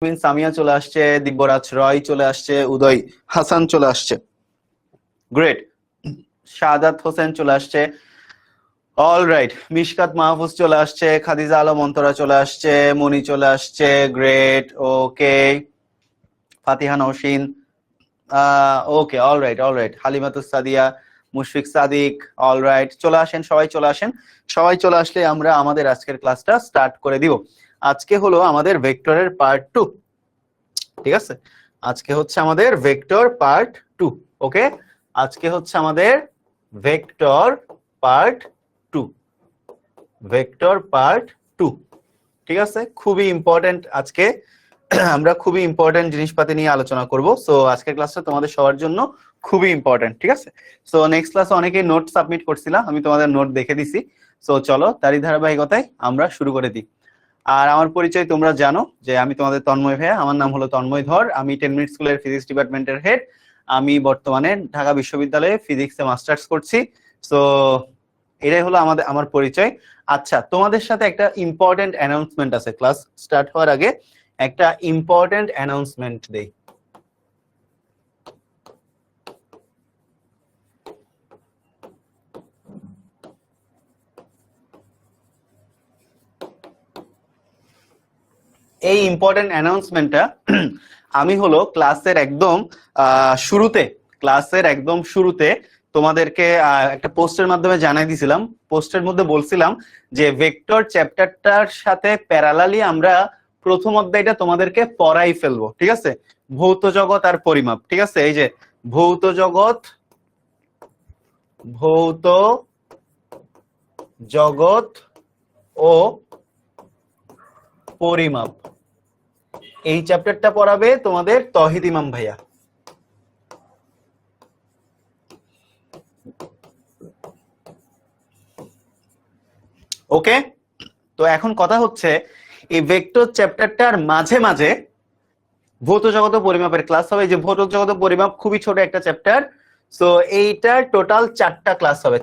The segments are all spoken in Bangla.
কুইন সামিয়া চলে আসছে, দিব্যরাজ রয় চলে আসছে, উদয় হাসান চলে আসছে, গ্রেট। শাহাদাত হোসেন চলে আসছে, অল রাইট। মিশকাত মাহফুজ চলে আসছে, খাদিজা আলম অন্তরা চলে আসছে, মনি চলে আসছে, great, okay. Fatiha Naushin, okay, all right all right. Halimatus Sadia, Mushfiq Sadiq, all right. চলে আসেন, সবাই চলে আসেন। সবাই চলে আসলে আমরা আমাদের আজকের ক্লাসটা স্টার্ট করে দিব। আজকে হলো আমাদের ভেক্টরের পার্ট 2, ঠিক আছে? আজকে হচ্ছে আমাদের ভেক্টর পার্ট 2, ওকে? আজকে হচ্ছে আমাদের ভেক্টর পার্ট 2, ভেক্টর পার্ট 2, ঠিক আছে? খুবই ইম্পর্টেন্ট। আজকে আমরা খুবই ইম্পর্টেন্ট জিনিসপাতি নিয়ে আলোচনা করব। সো আজকের ক্লাসটা তোমাদের সবার জন্য খুবই ইম্পর্টেন্ট, ঠিক আছে? সো নেক্সট ক্লাসে অনেকে নোট সাবমিট করছিলা, আমি তোমাদের নোট দেখে দিছি। সো চলো তারই ধারাবাহিকতায় আমরা শুরু করে দিই। আর আমার পরিচয় তোমরা জানো যে আমি তোমাদের তন্ময় ভাইয়া, আমার নাম হলো তন্ময় ধর, আমি 10 মিনিট স্কুলের ফিজিক্স ডিপার্টমেন্টের হেড। আমি বর্তমানে ঢাকা বিশ্ববিদ্যালয়ে ফিজিক্সে মাস্টার্স করছি। সো এটাই হলো আমার পরিচয়। আচ্ছা, তোমাদের সাথে একটা ইম্পর্টেন্ট অ্যানাউন্সমেন্ট আছে। ক্লাস স্টার্ট হওয়ার আগে একটা ইম্পর্টেন্ট অ্যানাউন্সমেন্ট দেই। এই ইম্পর্টেন্ট অ্যানাউন্সমেন্টটা আমি হলো ক্লাসের একদম শুরুতে তোমাদেরকে একটা পোস্টের মাধ্যমে জানাই দিছিলাম। পোস্টের মধ্যে বলছিলাম যে ভেক্টর চ্যাপ্টারটার সাথে প্যারালালি আমরা প্রথম অধ্যায়টা তোমাদেরকে পড়াই ফেলবো, ঠিক আছে? ভৌত জগৎ আর পরিমাপ, ঠিক আছে? এই যে ভৌত জগৎ ও পরিমাপ, এই চ্যাপ্টারটা পড়াবে তোমাদের তহিদ ইমাম ভাইয়া। ওকে, তো এখন কথা হচ্ছে এই ভেক্টর চ্যাপ্টারটার মাঝে মাঝে ভৌত জগৎ ও পরিমাপের ক্লাস হবে। যে ভৌত জগৎ ও পরিমাপ খুবই ছোট একটা চ্যাপ্টার। সো এইটার টোটাল 4টা ক্লাস হবে,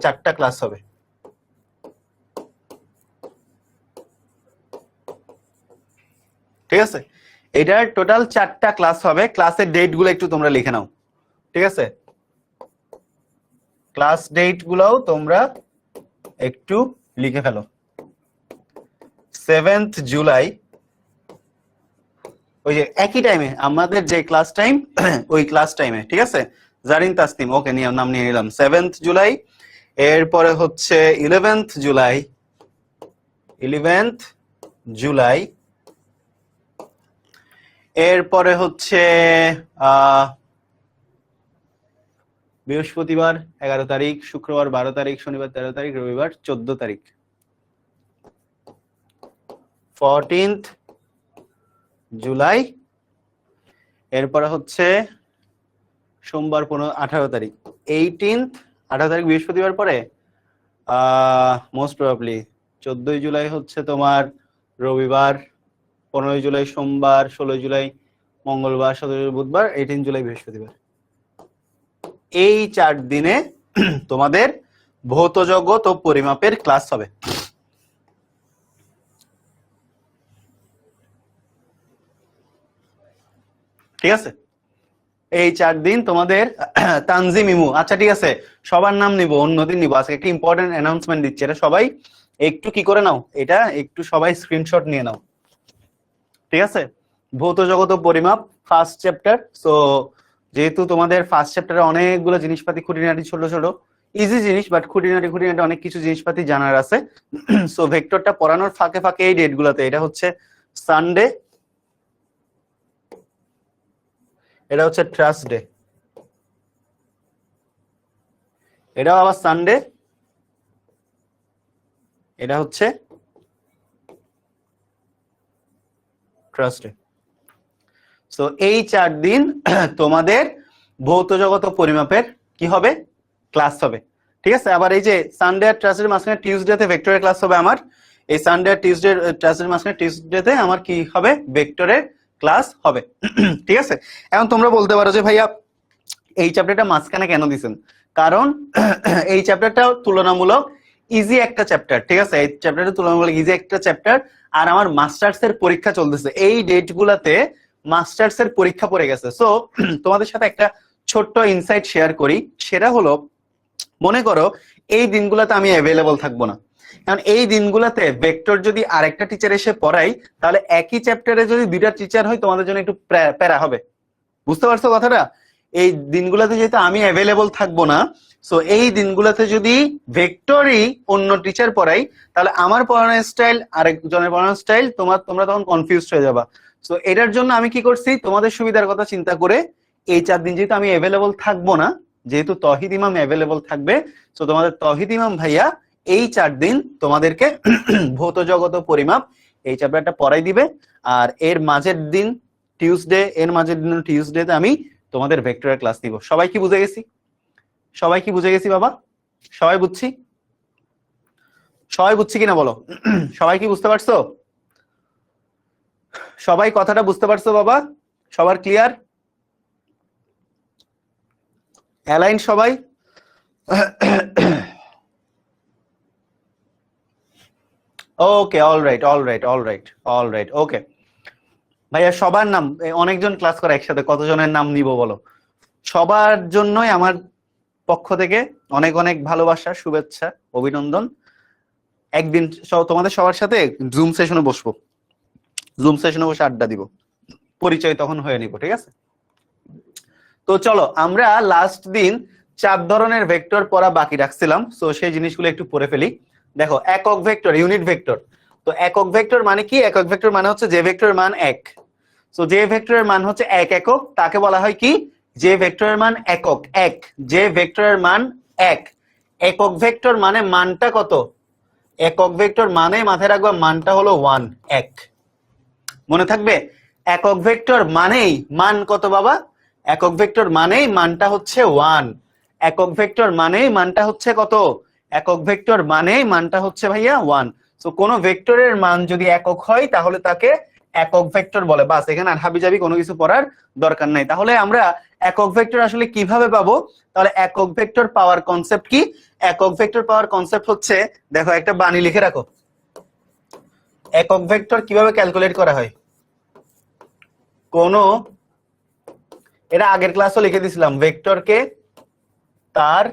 ঠিক আছে? এটার টোটাল 4টা ক্লাস হবে। ক্লাসের ডেট গুলো একটু তোমরা লিখে নাও, ঠিক আছে? ক্লাস ডেট গুলাও তোমরা একটু লিখে ফেলো। 7th জুলাই, ওই যে একই টাইমে আমাদের যে ক্লাস টাইম, ওই ক্লাস টাইমে, ঠিক আছে? জারিন তাসনিম, ওকে, নাম নিয়ে নিলাম। 7th জুলাই, এরপরে হচ্ছে 11th জুলাই, এরপরে হচ্ছে বৃহস্পতিবার 11 তারিখ, শুক্রবার 12 তারিখ, শনিবার 13 তারিখ, রবিবার 14 তারিখ। 14th জুলাই, এরপরে হচ্ছে সোমবার 18 তারিখ। 18 তারিখ বৃহস্পতিবার পরে মোস্ট প্রবাবলি 14 জুলাই হচ্ছে তোমার রবিবার, 15 জুলাই সোমবার, 16 জুলাই মঙ্গলবার, 17 জুলাই বুধবার, 18 জুলাই বৃহস্পতিবার। এই 4 দিনে তোমাদের ভৌত জগৎ ও পরিমাপের ক্লাস হবে, ঠিক আছে? এই 4 দিন তোমাদের তানজিম ইমু, আচ্ছা ঠিক আছে, সবার নাম নিব, অন্যদিন নিব। আজকে একটা ইম্পর্টেন্ট অ্যানাউন্সমেন্ট দিচ্ছে, এটা সবাই একটু কি করে নাও, এটা একটু সবাই স্ক্রিনশট নিয়ে নাও, ঠিক আছে? ভৌত জগৎ ও পরিমাপ ফার্স্ট চ্যাপ্টার। সো যেহেতু তোমাদের ফার্স্ট চ্যাপ্টারে অনেকগুলো জিনিসপাতি খুঁটিনাটি ছোট ছোট ইজি জিনিস, বাট খুঁটিনাটি অনেক কিছু জিনিসপাতি জানার আছে। সো ভেক্টরটা পড়ানোর ফাঁকে ফাঁকে এই ডেট গুলাতে, এটা হচ্ছে সানডে, এটা হচ্ছে থার্সডে, এটাও আবার সানডে, এটা হচ্ছে থার্সডে। সো এই 4 দিন তোমাদের ভৌত জগৎ ও পরিমাপের কি হবে, ক্লাস হবে, ঠিক আছে? আবার এই যে সানডে আর থার্সডে মাঝখানে টিউসডেতে ভেক্টরের ক্লাস হবে আমার। এই সানডে আর থার্সডে মাঝখানে টিউসডেতে আমার কি হবে, ভেক্টরের ক্লাস হবে, ঠিক আছে? এখন তোমরা বলতে পারো যে ভাইয়া এই চ্যাপ্টারটা মাঝখানে কেন দিছেন? কারণ এই চ্যাপ্টারটা তুলনামূলক ইজি একটা চ্যাপ্টার, ঠিক আছে? এই চ্যাপ্টারটা তুলনামূলক ইজি একটা চ্যাপ্টার, আর আমার মাস্টার্স এর পরীক্ষা চলতেছে। এই ডেট গুলাতে মাস্টার্স এর পরীক্ষা পড়ে গেছে। সো তোমাদের সাথে একটা ছোট্ট ইনসাইট শেয়ার করি, সেটা হলো মনে করো এই দিনগুলোতে আমি অ্যাভেলেবল থাকবো না, কারণ এই দিনগুলোতে ভেক্টর যদি আরেকটা টিচার এসে পড়াই তাহলে একই চ্যাপ্টারে যদি দুইটা টিচার হয় তোমাদের জন্য একটু প্যারা হবে। বুঝতে পারছো কথাটা? এই দিনগুলোতে যেহেতু আমি অ্যাভেলেবল থাকবো না, সো এই দিনগুলোতে যদি ভেক্টরই অন্য টিচার পড়াই তাহলে আমার পড়ানোর স্টাইল আরেকজনের পড়ানোর স্টাইল তোমরা তখন কনফিউজড হয়ে যাবা। সো এটার জন্য আমি কি করছি, তোমাদের সুবিধার কথা চিন্তা করে এই 4 দিন যেহেতু আমি অ্যাভেলেবল থাকবো না, যেহেতু তহিদ ইমাম অ্যাভেলেবল থাকবে, সো তোমাদের তহিদ ইমাম ভাইয়া এই 4 দিন তোমাদেরকে ভৌত জগত ও পরিমাপ এই চ্যাপ্টারটা পড়াই দিবে। আর এর মাঝের দিন টিউসডেতে আমি তোমাদের ভেক্টরের ক্লাস নিব। সবাই কি বুঝে গেছি? সবাই কি বুঝে গেছি বাবা? সবাই বুঝছি? সবাই বুঝছি কিনা বলো? সবাই কি বুঝতে পারছো? সবাই কথাটা বুঝতে পারছো বাবা? সবার ক্লিয়ার? অ্যালাইন সবাই? ওকে, অলরাইট, ওকে ভাইয়া। সবার নাম, অনেকজন ক্লাস করে একসাথে, কতজনের নাম নিব বলো? সবার জন্যই আমার পক্ষ থেকে অনেক অনেক ভালোবাসা, শুভেচ্ছা, অভিনন্দন। একদিন তোমাদের সবার সাথে জুম সেশনে বসবো, জুম সেশনে বসে আড্ডা দিব, পরিচয় তখন হয়ে নিব, ঠিক আছে? তো চলো আমরা লাস্ট দিন 4 ধরনের ভেক্টর পড়া বাকি রাখছিলাম, সো সেই জিনিসগুলো একটু পড়ে ফেলি। দেখো, একক ভেক্টর, ইউনিট ভেক্টর। তো একক ভেক্টর মানে কি? একক ভেক্টর মানে হচ্ছে যে ভেক্টরের মান 1। সো যে ভেক্টরের মান হচ্ছে 1 একক, তাকে বলা হয় কি? যে ভেক্টরের মান একক 1। যে ভেক্টরের মান 1। একক ভেক্টর মানে মানটা কত? একক ভেক্টর মানে মাথায় রাখবা মানটা হলো 1, 1। মনে থাকবে? একক ভেক্টর মানেই মান কত বাবা? একক ভেক্টর মানেই মানটা হচ্ছে 1। একক ভেক্টর মানেই মানটা হচ্ছে কত? একক ভেক্টর মানেই মানটা হচ্ছে ভাইয়া 1। সো কোন ভেক্টরের মান যদি একক হয় তাহলে তাকে একক ভেক্টর বলে। বাস, এখানে আর হাবিজাবি কোনো কিছু পড়ার দরকার নাই। তাহলে আমরা একক ভেক্টর আসলে কিভাবে পাবো? তাহলে একক ভেক্টর পাওয়ার কনসেপ্ট কি? একক ভেক্টর পাওয়ার কনসেপ্ট হচ্ছে, দেখো একটা বাণী লিখে রাখো। একক ভেক্টর কিভাবে ক্যালকুলেট করা হয়? এটা আগের ক্লাসও লিখে দিছিলাম, ভেক্টরকে তার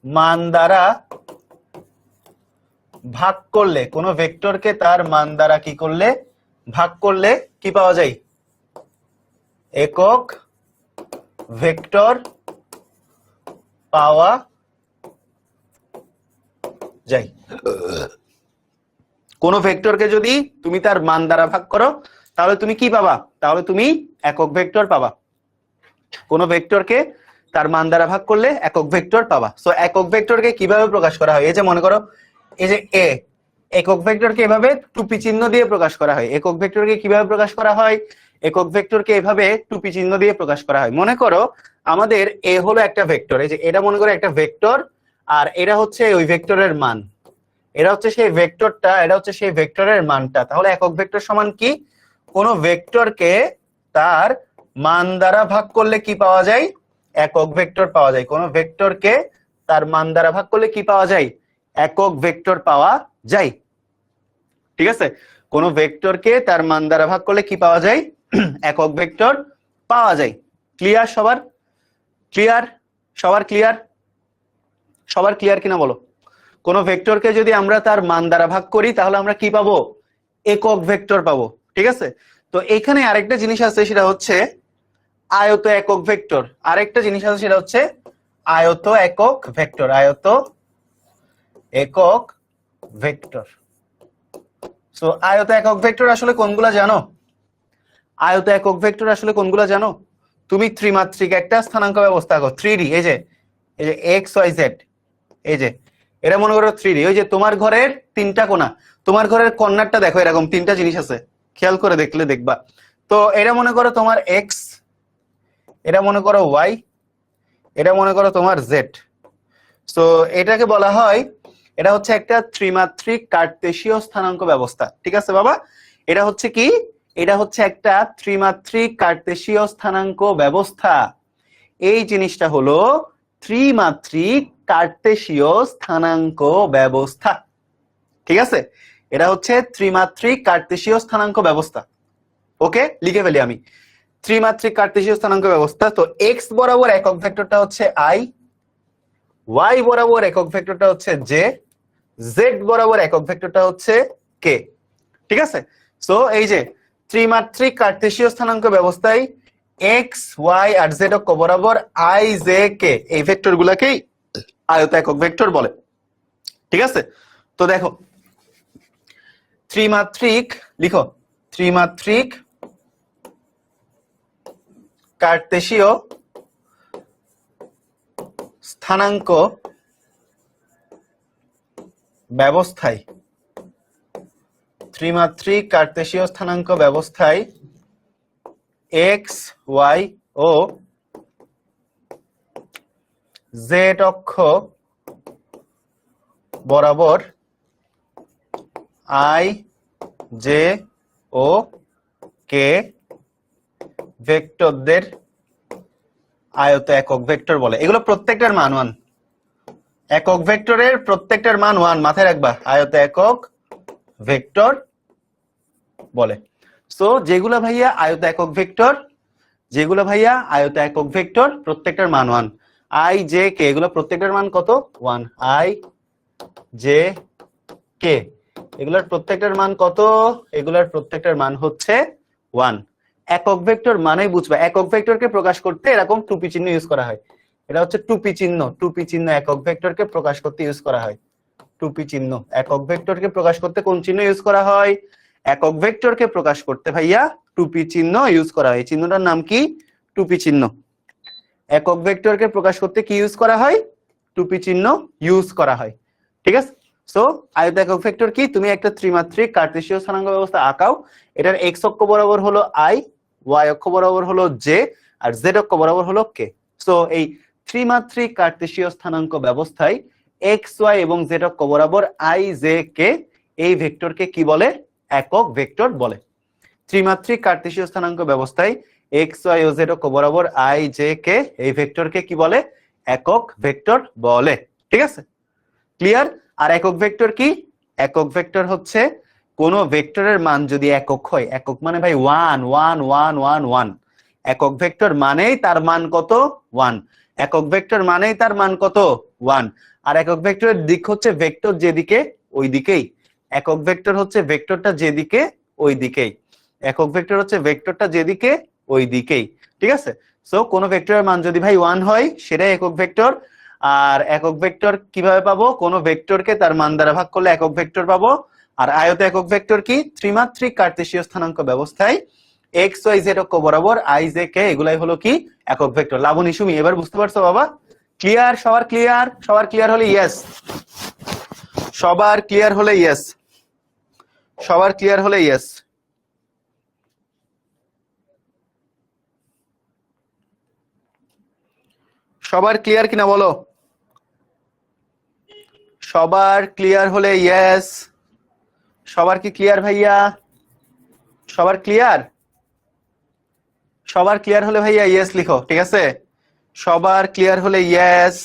মান দ্বারা ভাগ করলে, কোন ভেক্টরকে তার মান দ্বারা কি করলে? ভাগ করলে কি পাওয়া যায়? একক ভেক্টর পাওয়া যায়। কোন ভেক্টরকে যদি তুমি তার মান দ্বারা ভাগ করো তাহলে তুমি কি পাবা? তাহলে তুমি একক ভেক্টর পাবা। কোন ভেক্টরকে তার মান দ্বারা ভাগ করলে একক ভেক্টর পাবা। সো একক ভেক্টরকে কিভাবে প্রকাশ করা হয়? এই যে মনে করো, এই যে এ, একক ভেক্টরকে এভাবে টুপি চিহ্ন দিয়ে প্রকাশ করা হয়। একক ভেক্টরকে কিভাবে প্রকাশ করা হয়? একক ভেক্টরকে এভাবে টুপি চিহ্ন দিয়ে প্রকাশ করা হয়। মনে করো আমাদের এ হলো একটা ভেক্টর, এই যে এটা মনে করো একটা ভেক্টর, আর এটা হচ্ছে ওই ভেক্টরের মান, এটা হচ্ছে সেই ভেক্টরটা, এটা হচ্ছে সেই ভেক্টরের মানটা। তাহলে একক ভেক্টর সমান কি? কোন ভেক্টরকে তার মান দ্বারা ভাগ করলে কি পাওয়া যায়? একক ভেক্টর পাওয়া যায়। কোন ভেক্টরকে তার মান দ্বারা ভাগ করলে কি পাওয়া যায়? একক ভেক্টর পাওয়া যায়। ঠিক আছে? কোন ভেক্টরকে তার মান দ্বারা ভাগ করলে কি পাওয়া যায়? একক ভেক্টর পাওয়া যায়। ক্লিয়ার সবার? ক্লিয়ার? সবার ক্লিয়ার? সবার ক্লিয়ার কিনা বলো? কোন ভেক্টরকে যদি আমরা তার মান দ্বারা ভাগ করি তাহলে আমরা কি পাবো? একক ভেক্টর পাবো। ঠিক আছে? তো এখানে আরেকটা জিনিস আছে, সেটা হচ্ছে আয়ত একক ভেক্টর। আরেকটা জিনিস আছে, সেটা হচ্ছে আয়ত একক ভেক্টর। আয়ত একক ভেক্টর। সো আয়ত একক ভেক্টর আসলে কোনগুলা জানো? আয়ত একক ভেক্টর আসলে কোনগুলা জানো? তুমি ত্রিমাত্রিক একটা স্থানাঙ্ক ব্যবস্থা করো, 3D। এই যে এক্স ওয়াই জেড, এই যে এটা মনে করো 3D। ওই যে তোমার ঘরের 3টা কোণা, তোমার ঘরের কর্নারটা দেখো, এরকম 3টা জিনিস আছে, খেয়াল করে দেখলে দেখবা। তো এটা মনে করো তোমার এক্স, এটা মনে করো ওয়াই, এটা মনে করো তোমার জেড। সো এটাকে বলা হয়, এটা হচ্ছে একটা ত্রিমাত্রিক কার্তেশীয় স্থানাঙ্ক ব্যবস্থা। ঠিক আছে বাবা? এটা হচ্ছে কি? এটা হচ্ছে একটা ত্রিমাত্রিক কার্তেশীয় স্থানাঙ্ক ব্যবস্থা। এই জিনিসটা হলো ত্রিমাত্রিক কার্তেশীয় স্থানাঙ্ক ব্যবস্থা। ঠিক আছে? এটা হচ্ছে ত্রিমাত্রিক কার্তেশীয় স্থানাঙ্ক ব্যবস্থা। ওকে, লিখে ফেলি আমি। ত্রিমাত্রিক কার্তেশীয় স্থানাঙ্ক ব্যবস্থা। তো এক্স বরাবর একক ভেক্টরটা হচ্ছে আই, ওয়াই বরাবর একক ভেক্টরটা হচ্ছে জে, জেড বরাবর একক ভেক্টরটা হচ্ছে কে। ঠিক আছে, সো এই যে ত্রিমাত্রিক কার্তেশীয় স্থানাঙ্ক ব্যবস্থায় এক্স ওয়াই আর জেড অক্ষ বরাবর আই জে কে এই ভেক্টর গুলাকেই আয়ত একক ভেক্টর বলে। ঠিক আছে, তো দেখো ত্রিমাত্রিক, লিখো ত্রিমাত্রিক কার্তেশীয় স্থানাঙ্ক ব্যবস্থায়, ত্রিমাত্রিক কার্তেশীয় স্থানাঙ্ক ব্যবস্থায় এক্স ওয়াই ও জেড অক্ষ বরাবর আই জে ও কে ভেক্টরদের আয়ত একক ভেক্টর বলে। এগুলো প্রত্যেকটার মান 1, একক ভেক্টরের প্রত্যেকটার মান 1, মাথায় রাখবা, আয়ত একক ভেক্টর বলে। সো যেগুলো ভাইয়া আয়ত একক ভেক্টর, যেগুলো ভাইয়া আয়ত একক ভেক্টর প্রত্যেকটার মান 1, আই জে কে এগুলো প্রত্যেকটার মান কত 1, আই জে কে এগুলোর প্রত্যেকটার মান কত, এগুলোর প্রত্যেকটার মান হচ্ছে 1। একক ভেক্টর মানেই বুঝবা, একক ভেক্টরকে প্রকাশ করতে এরকম টুপি চিহ্ন ইউজ করা হয়। এটা হচ্ছে টুপি চিহ্ন, টুপি চিহ্ন একক ভেক্টরকে প্রকাশ করতে ইউজ করা হয়। টুপি চিহ্ন একক ভেক্টরকে প্রকাশ করতে কোন চিহ্ন ইউজ করা হয়? একক ভেক্টরকে প্রকাশ করতে ভাইয়া টুপি চিহ্ন ইউজ করা হয়। চিহ্নটার নাম কি? টুপি চিহ্ন। একক ভেক্টরকে প্রকাশ করতে কি ইউজ করা হয়? টুপি চিহ্ন ইউজ করা হয়। ঠিক আছে, সো আয়ত একক ভেক্টর কি? তুমি একটা ত্রিমাত্রিক কার্তেশীয় স্থানাঙ্ক ব্যবস্থা আঁকাও, এটার এক্স অক্ষ বরাবর হলো আই, ওয়াই অক্ষ বরাবর হলো জে, আর জেড অক্ষ বরাবর হলো কে। সো এই ত্রিমাত্রিক কার্তেশীয় স্থানাঙ্ক ব্যবস্থায় এক্স ওয়াই এবং জেড অক্ষ বরাবর আই জে কে এই ভেক্টরকে কি বলে? একক ভেক্টর বলে। ত্রিমাত্রিক কার্তেশীয় স্থানাঙ্ক ব্যবস্থায় এক্স ওয়াই ও জেড অক্ষ বরাবর আই জে কে এই ভেক্টরকে কি বলে? একক ভেক্টর বলে। ঠিক আছে, ক্লিয়ার? আর একক ভেক্টর কি? একক ভেক্টর হচ্ছে কোন ভেক্টরের মান যদি একক হয়, একক মানে ভাই 1 1 1 1 1, একক ভেক্টর মানেই তার মান কত? 1। একক ভেক্টর মানেই তার মান কত? 1। আর একক ভেক্টরের দিক হচ্ছে ভেক্টর যেদিকে ওই দিকেই। একক ভেক্টর হচ্ছে ভেক্টরটা যেদিকে ওই দিকেই। একক ভেক্টর হচ্ছে ভেক্টরটা যেদিকে ওই দিকেই। ঠিক আছে, সো কোন ভেক্টরের মান যদি ভাই 1 হয় সেটাই একক ভেক্টর। আর একক ভেক্টর কিভাবে পাবো? কোন ভেক্টরকে তার মান দ্বারা ভাগ করলে একক ভেক্টর পাবো। আর আয়ত একক ভেক্টর কি? ত্রিমাত্রিক কার্তেশীয় স্থানাঙ্ক ব্যবস্থায় এক্স ওয়াই জেড অক্ষ বরাবর আই জে কে এগুলাই হলো কি? একক ভেক্টর। লাবণী, সুমি, এবার বুঝতে পারছো বাবা? ক্লিয়ার? সবার ক্লিয়ার? সবার ক্লিয়ার হলে ইয়েস, সবার ক্লিয়ার হলে ইয়েস, সবার ক্লিয়ার হলে ইয়েস। সবার ক্লিয়ার কিনা বলো? সবার ক্লিয়ার হলে ইয়েস। সবার কি ক্লিয়ার ভাইয়া? সবার ক্লিয়ার? সবার ক্লিয়ার হলে ভাইয়া ইয়েস লিখো। ঠিক আছে, সবার ক্লিয়ার হলে ইয়েস।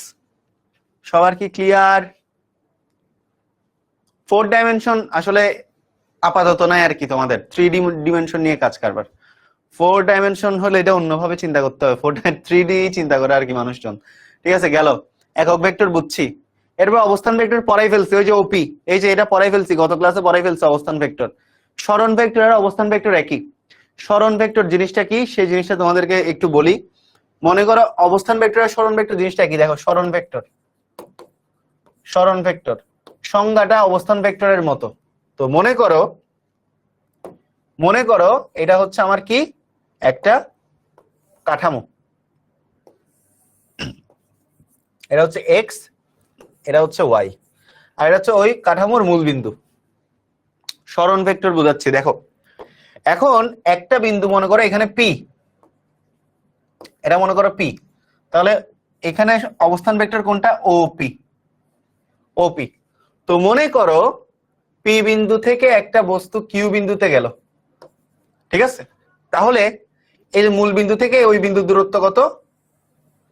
সবার কি ক্লিয়ার? 4 ডাইমেনশন আসলে আপাতত নাই আর কি, তোমাদের 3D ডিমেনশন নিয়ে কাজ কারবার। 4 ডাইমেনশন হলে এটা অন্যভাবে চিন্তা করতে হবে, 3D চিন্তা করে আর কি মানুষজন। ঠিক আছে, গেল একক ভেক্টর বুঝছি। এরপর অবস্থান ভেক্টর পড়াই ফেলছি, ওই যে ওপি, এই যে এটা পড়াই ফেলছি, গত ক্লাসে পড়াই ফেলছি অবস্থান ভেক্টর। সরণ ভেক্টর আর অবস্থান ভেক্টর একই। সরণ ভেক্টর জিনিসটা কি সেই জিনিসটা তোমাদেরকে একটু বলি। মনে করো অবস্থান ভেক্টর আর সরণ ভেক্টর জিনিসটা কি, দেখো সরণ ভেক্টর, সরণ ভেক্টর সংজ্ঞাটা অবস্থান ভেক্টরের মতো। তো মনে করো এটা হচ্ছে আমার কি? একটা কাঠামো, এটা হচ্ছে এক্স, এটা হচ্ছে ওয়াই, আর এটা হচ্ছে ওই কাঠামোর মূল বিন্দু। সরণ ভেক্টর বোঝাচ্ছি, দেখো এখন একটা বিন্দু মনে করো এখানে পি, এটা মনে করো পি, তাহলে এখানে অবস্থান ভেক্টর কোনটা? ওপি, ওপি। তো মনে করো পি বিন্দু থেকে একটা বস্তু কিউ বিন্দুতে গেল, ঠিক আছে? তাহলে এই মূল বিন্দু থেকে ওই বিন্দুর দূরত্ব কত?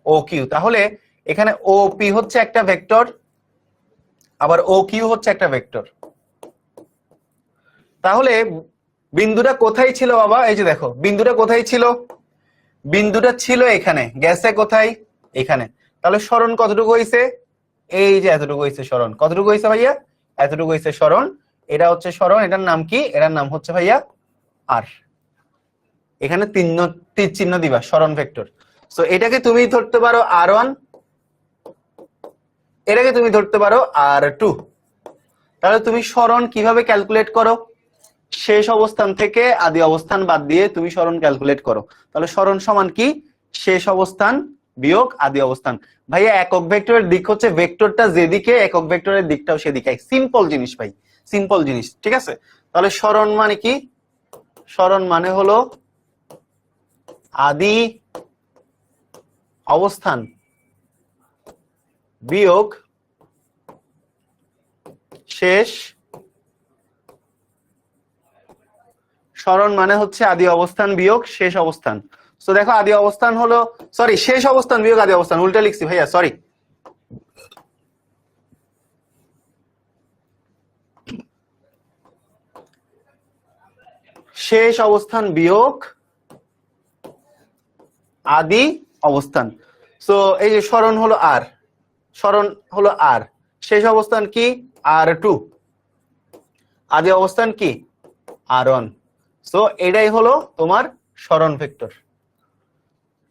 O Q. তাহলে এখানে ও পি হচ্ছে একটা ভেক্টর, আবার ও কিউ হচ্ছে একটা ভেক্টর। তাহলে বিন্দুটা কোথায় ছিল বাবা? এই যে দেখো বিন্দুটা কোথায় ছিল, বিন্দুটা ছিল এখানে, গেছে কোথায়? এখানে। তাহলে সরণ কতটুকু হয়েছে? এই যে এতটুকু হয়েছে সরণ। কতটুকু হয়েছে ভাইয়া? এতটুকু হয়েছে সরণ। এটা হচ্ছে সরণ, এটার নাম কি? এটার নাম হচ্ছে ভাইয়া আর। এখানে তীর চিহ্ন দিবা, সরণ ভেক্টর। সো এটাকে তুমি ধরতে পারো R1, এটাকে তুমি ধরতে পারো R2। তাহলে তুমি সরণ কিভাবে ক্যালকুলেট করো? শেষ অবস্থান থেকে আদি অবস্থান বাদ দিয়ে তুমি সরণ ক্যালকুলেট করো। তাহলে সরণ সমান কি? শেষ অবস্থান বিয়োগ আদি অবস্থান। ভাইয়া একক ভেক্টরের দিক হচ্ছে ভেক্টরটা যেদিকে, একক ভেক্টরের দিকটাও সেদিকে। সিম্পল জিনিস ভাই, সিম্পল জিনিস, ঠিক আছে? তাহলে সরণ মানে কি? সরণ মানে হলো আদি অবস্থান বিয়োগ শেষ। সরণ মানে হচ্ছে আদি অবস্থান বিয়োগ শেষ অবস্থান। সো দেখো আদি অবস্থান হলো, সরি শেষ অবস্থান বিয়োগ আদি অবস্থান, উল্টা লিখছি ভাইয়া, সরি। শেষ অবস্থান বিয়োগ আদি অবস্থান। সো এই যে সরণ হলো আর, সরণ হলো আর, শেষ অবস্থান কি? R2, আদি অবস্থান কি? R1। সো এটাই হলো তোমার সরণ ভেক্টর,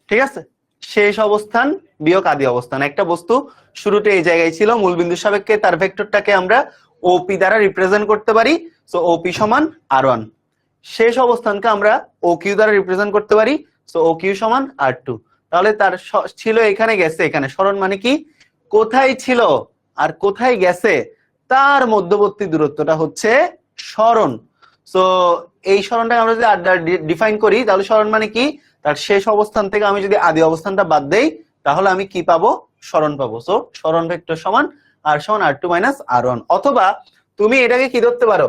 ঠিক আছে? শেষ অবস্থান বিয়োগ আদি অবস্থান। একটা বস্তু শুরুতে এই জায়গায় ছিল, মূলবিন্দুর সাপেক্ষে তার ভেক্টরটাকে আমরা ওপি দ্বারা রিপ্রেজেন্ট করতে পারি। সো ওপি সমান R1। শেষ অবস্থানকে আমরা OQ দ্বারা রিপ্রেজেন্ট করতে পারি। সো OQ সমান R2। তাহলে তার ছিল এখানে, গেছে এখানে। সরণ মানে কি? কোথায় ছিল আর কোথায় গেছে তার মধ্যবর্তী দূরত্বটা হচ্ছে সরণ। সো এই সরণটাকে আমরা যদি ডিফাইন করি, তাহলে সরণ মানে কি? তার শেষ অবস্থান থেকে আমি যদি আদি অবস্থানটা বাদ দেই, তাহলে আমি কি পাবো? সরণ পাবো। সো সরণ ভেক্টর সমান R সমান R2 মাইনাস R1। অথবা তুমি এটাকে কি ধরতে পারো?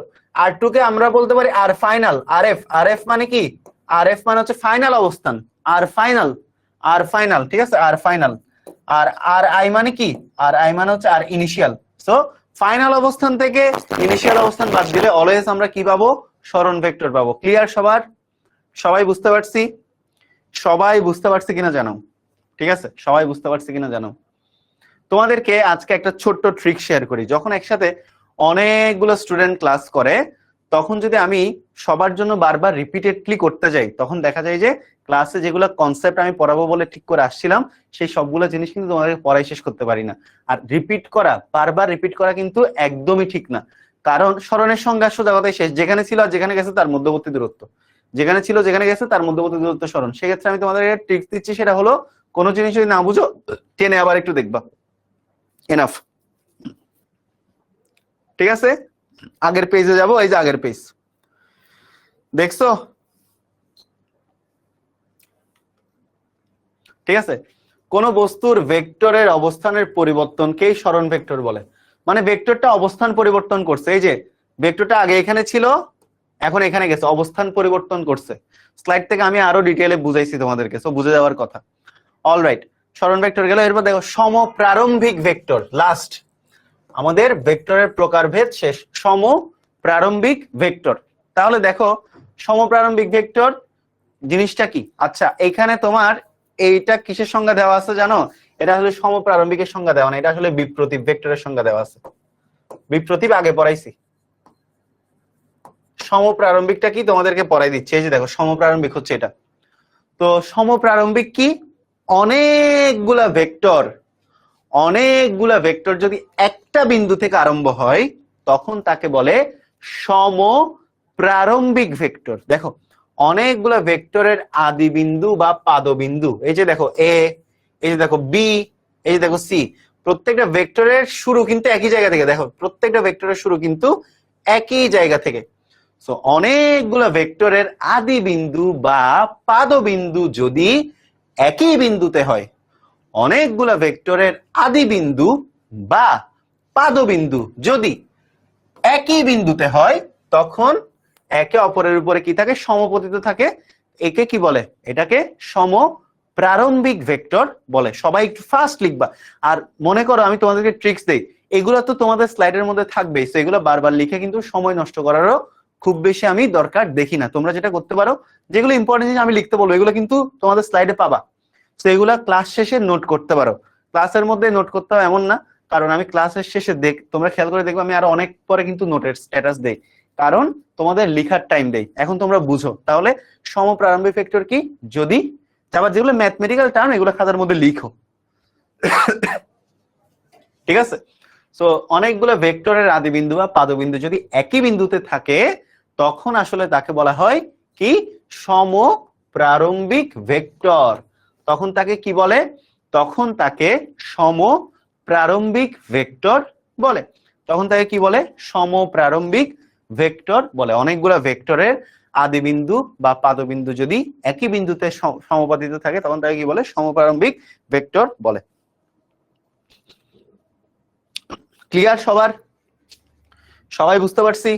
R2 কে আমরা বলতে পারি আর ফাইনাল, RF। RF মানে কি? RF মানে হচ্ছে ফাইনাল অবস্থান, আর ফাইনাল, আর ফাইনাল, ঠিক আছে? আর ফাইনাল। আর আর আই মানে কি? আর আই মানে হচ্ছে আর ইনিশিয়াল। সো ফাইনাল অবস্থান থেকে ইনিশিয়াল অবস্থান বাদ দিলে অলওয়েজ আমরা কি পাবো? সরণ ভেক্টর পাবো। ক্লিয়ার সবার? সবাই বুঝতে পারছি? সবাই বুঝতে পারছি কিনা জানো? ঠিক আছে, সবাই বুঝতে পারছি কিনা জানো? তোমাদেরকে আজকে একটা ছোট্ট ট্রিক শেয়ার করি। যখন একসাথে অনেকগুলো স্টুডেন্ট ক্লাস করে, তখন যদি আমি সবার জন্য বারবার রিপিটেডলি করতে যাই, তখন দেখা যায় যে ক্লাসে যেগুলো কনসেপ্ট আমি পড়াবো বলে ঠিক করে আসছিলাম, সেই সবগুলো জিনিস কিন্তু তোমাদেরকে পড়াই শেষ করতে পারি না। আর রিপিট করা, বারবার রিপিট করা কিন্তু একদমই ঠিক না। কারণ সরণের সংজ্ঞা সোজা কথাই শেষ, যেখানে ছিল আর যেখানে গেছে তার মধ্যবর্তী দূরত্ব। যেখানে ছিল যেখানে গেছে তার মধ্যবর্তী দূরত্ব সরণ। সেক্ষেত্রে আমি তোমাদের ট্রিক্স দিচ্ছি, সেটা হলো কোনো জিনিস যদি না বুঝো টেনে আবার একটু দেখবা। এনাফ, ঠিক আছে? আগের পেজে যাব, এই যে আগের পেজ দেখছো, ঠিক আছে? কোন বস্তুর ভেক্টরের অবস্থানের পরিবর্তনকেই সরণ ভেক্টর বলে। মানে ভেক্টরটা অবস্থান পরিবর্তন করছে। এই যে ভেক্টরটা আগে এখানে ছিল, এখন এখানে গেছে, অবস্থান পরিবর্তন করছে। স্লাইড থেকে আমি আরো ডিটেইলে বুঝাইছি তোমাদেরকে, সো বুঝে যাওয়ার কথা। অলরাইট, সরণ ভেক্টর গেল। এরপর দেখো সমপ্রারম্ভিক ভেক্টর, লাস্ট আমাদের ভেক্টরের প্রকারভেদ শেষ। সমপ্রারম্ভিক ভেক্টর, তাহলে দেখো সমপ্রারম্ভিক ভেক্টর জিনিসটা কি? আচ্ছা, এখানে তোমার এইটা কিসের সংজ্ঞা দেওয়া আছে জানো? এটা আসলে সমপ্রারম্ভিকের সংজ্ঞা দেওয়া না, এটা আসলে বিপ্রতীপ ভেক্টরের সংজ্ঞা দেওয়া আছে। বিপ্রতীপ আগে পড়াইছি, সমপ্রারম্ভিকটা কি তোমাদেরকে পড়াই দিচ্ছে। এই যে দেখো সমপ্রারম্ভিক হচ্ছে এটা। তো সমপ্রারম্ভিক কি? অনেকগুলা ভেক্টর, অনেকগুলা ভেক্টর যদি একটা বিন্দু থেকে আরম্ভ হয়, তখন তাকে বলে সমপ্রারম্ভিক ভেক্টর। দেখো অনেকগুলা ভেক্টরের আদি বিন্দু বা পাদবিন্দু, এই যে দেখো এ, এই যে দেখো বি, এই যে দেখো সি, প্রত্যেকটা ভেক্টরের শুরু কিন্তু একই জায়গা থেকে। দেখো প্রত্যেকটা ভেক্টরের শুরু কিন্তু একই জায়গা থেকে। সো অনেকগুলা ভেক্টরের আদি বিন্দু বা পাদবিন্দু যদি একই বিন্দুতে হয়, অনেকগুলা ভেক্টরের আদি বিন্দু বা পাদবিন্দু যদি একই বিন্দুতে হয়, তখন একে অপরের উপরে কি থাকে? সমপতিত থাকে। একে কি বলে? এটাকে সমপ্রারম্ভিক ভেক্টর বলে। সবাই একটু ফাস্ট লিখবা। আর মনে করো আমি তোমাদেরকে ট্রিক্স দেই, এগুলো তো তোমাদের স্লাইডের মধ্যে থাকবেই, তো এগুলো বারবার লিখে কিন্তু সময় নষ্ট করারও খুব বেশি আমি দরকার দেখি না। তোমরা যেটা করতে পারো, যেগুলো ইম্পর্টেন্ট জিনিস আমি লিখতে বলবো, এগুলো কিন্তু তোমাদের স্লাইডে পাবা, তো এগুলা ক্লাস শেষে নোট করতে পারো। ক্লাসের মধ্যে নোট করতে হবে এমন না, কারণ আমি ক্লাসের শেষে তোমরা খেয়াল করে দেখবে আমি আরো অনেক পরে কিন্তু নোটের স্ট্যাটাস দেই, কারণ তোমাদের লিখার টাইম দেই। এখন তোমরা বুঝো তাহলে সমপ্রারম্ভিক ভেক্টর কি, যদি আবার যেগুলো ম্যাথমেটিক্যাল টার্ম এগুলো খাতার মধ্যে লিখো। ঠিক আছে, সো অনেকগুলো ভেক্টরের আদিবিন্দু বা পাদবিন্দু যদি একই বিন্দুতে থাকে তখন আসলে তাকে বলা হয় কি, সমপ্রারম্ভিক ভেক্টর। তখন তাকে কি বলে, তখন তাকে সমপ্রারম্ভিক ভেক্টর বলে। তখন তাকে কি বলে, সমপ্রারম্ভিক ভেক্টর বলে। অনেকগুলো ভেক্টরের আদিবিন্দু বা পাদবিন্দু যদি একই বিন্দুতে সমাপতিত থাকে তখন তাকে কি বলে, সমপ্রারম্ভিক ভেক্টর বলে। ক্লিয়ার সবার? সবাই বুঝতে পারছি?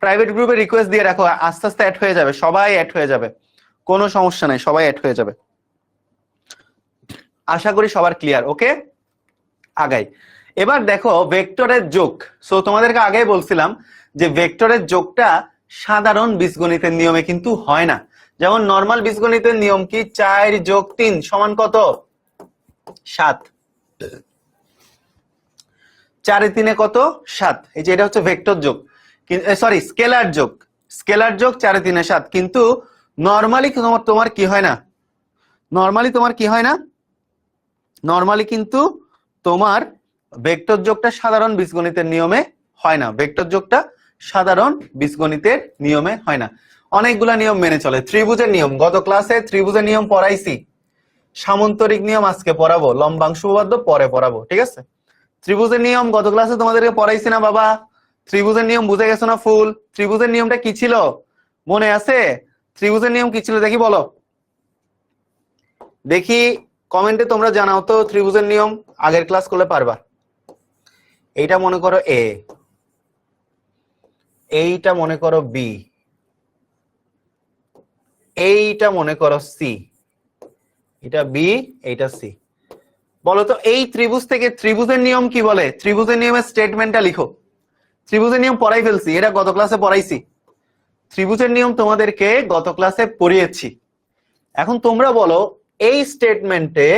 প্রাইভেট গ্রুপে রিকোয়েস্ট দিয়ে রাখো, আস্তে আস্তে অ্যাড হয়ে যাবে, সবাই অ্যাড হয়ে যাবে, কোনো সমস্যা নাই, সবাই অ্যাড হয়ে যাবে। আশা করি সবার ক্লিয়ার। ওকে, আগাই। এবার দেখো ভেক্টরের যোগ। সো তোমাদেরকে আগেই বলছিলাম যে ভেক্টরের যোগটা সাধারণ বীজগণিতের নিয়মে কিন্তু হয় না। যেমন নরমাল বীজগণিতের নিয়ম কি, 4 যোগ 3 সমান কত, 7। 4 এ 3 এ কত, 7। এই যে এটা হচ্ছে ভেক্টর যোগ, সরি স্কেলার যোগ। স্কেলার যোগ 4 এ 3 এ 7। কিন্তু নরমালি তোমার কি হয় না, নরমালি তোমার কি হয় না, নরমালি কিন্তু তোমার ভেক্টর যোগটা সাধারণ বীজগণিতের নিয়মে হয় না। ভেক্টর যোগটা সাধারণ বীজগণিতের নিয়মে হয় না, অনেকগুলা নিয়ম মেনে চলে। ত্রিভুজের নিয়ম, গত ক্লাসে ত্রিভুজের নিয়ম পড়াইছি। সামন্তরিক নিয়ম আজকে পড়াবো, লম্বাংশ উপপাদ্য পরে পড়াবো, ঠিক আছে? ত্রিভুজের নিয়ম গত ক্লাসে তোমাদেরকে পড়াইছি না বাবা? ত্রিভুজের নিয়ম বুঝে গেছো না ফুল? ত্রিভুজের নিয়মটা কি ছিল মনে আছে? ত্রিভুজের নিয়ম কি ছিল দেখি, বলো দেখি, কমেন্টে তোমরা জানাও তো ত্রিভুজের নিয়ম আগের ক্লাস করলে পারবা। এইটা মনে করো এ, এইটা মনে করো বি, এইটা মনে করো সি, এটা বি, এইটা সি। বলো তো এই ত্রিভুজ থেকে ত্রিভুজের নিয়ম কি বলে? ত্রিভুজের নিয়মের স্টেটমেন্টটা লিখো। ত্রিভুজের নিয়ম পড়াই ফেলছি, এটা গত ক্লাসে পড়াইছি। ত্রিভুজের নিয়ম তোমাদেরকে গত ক্লাসে পড়িয়েছি। এখন তোমরা বলো এই স্টেটমেন্টে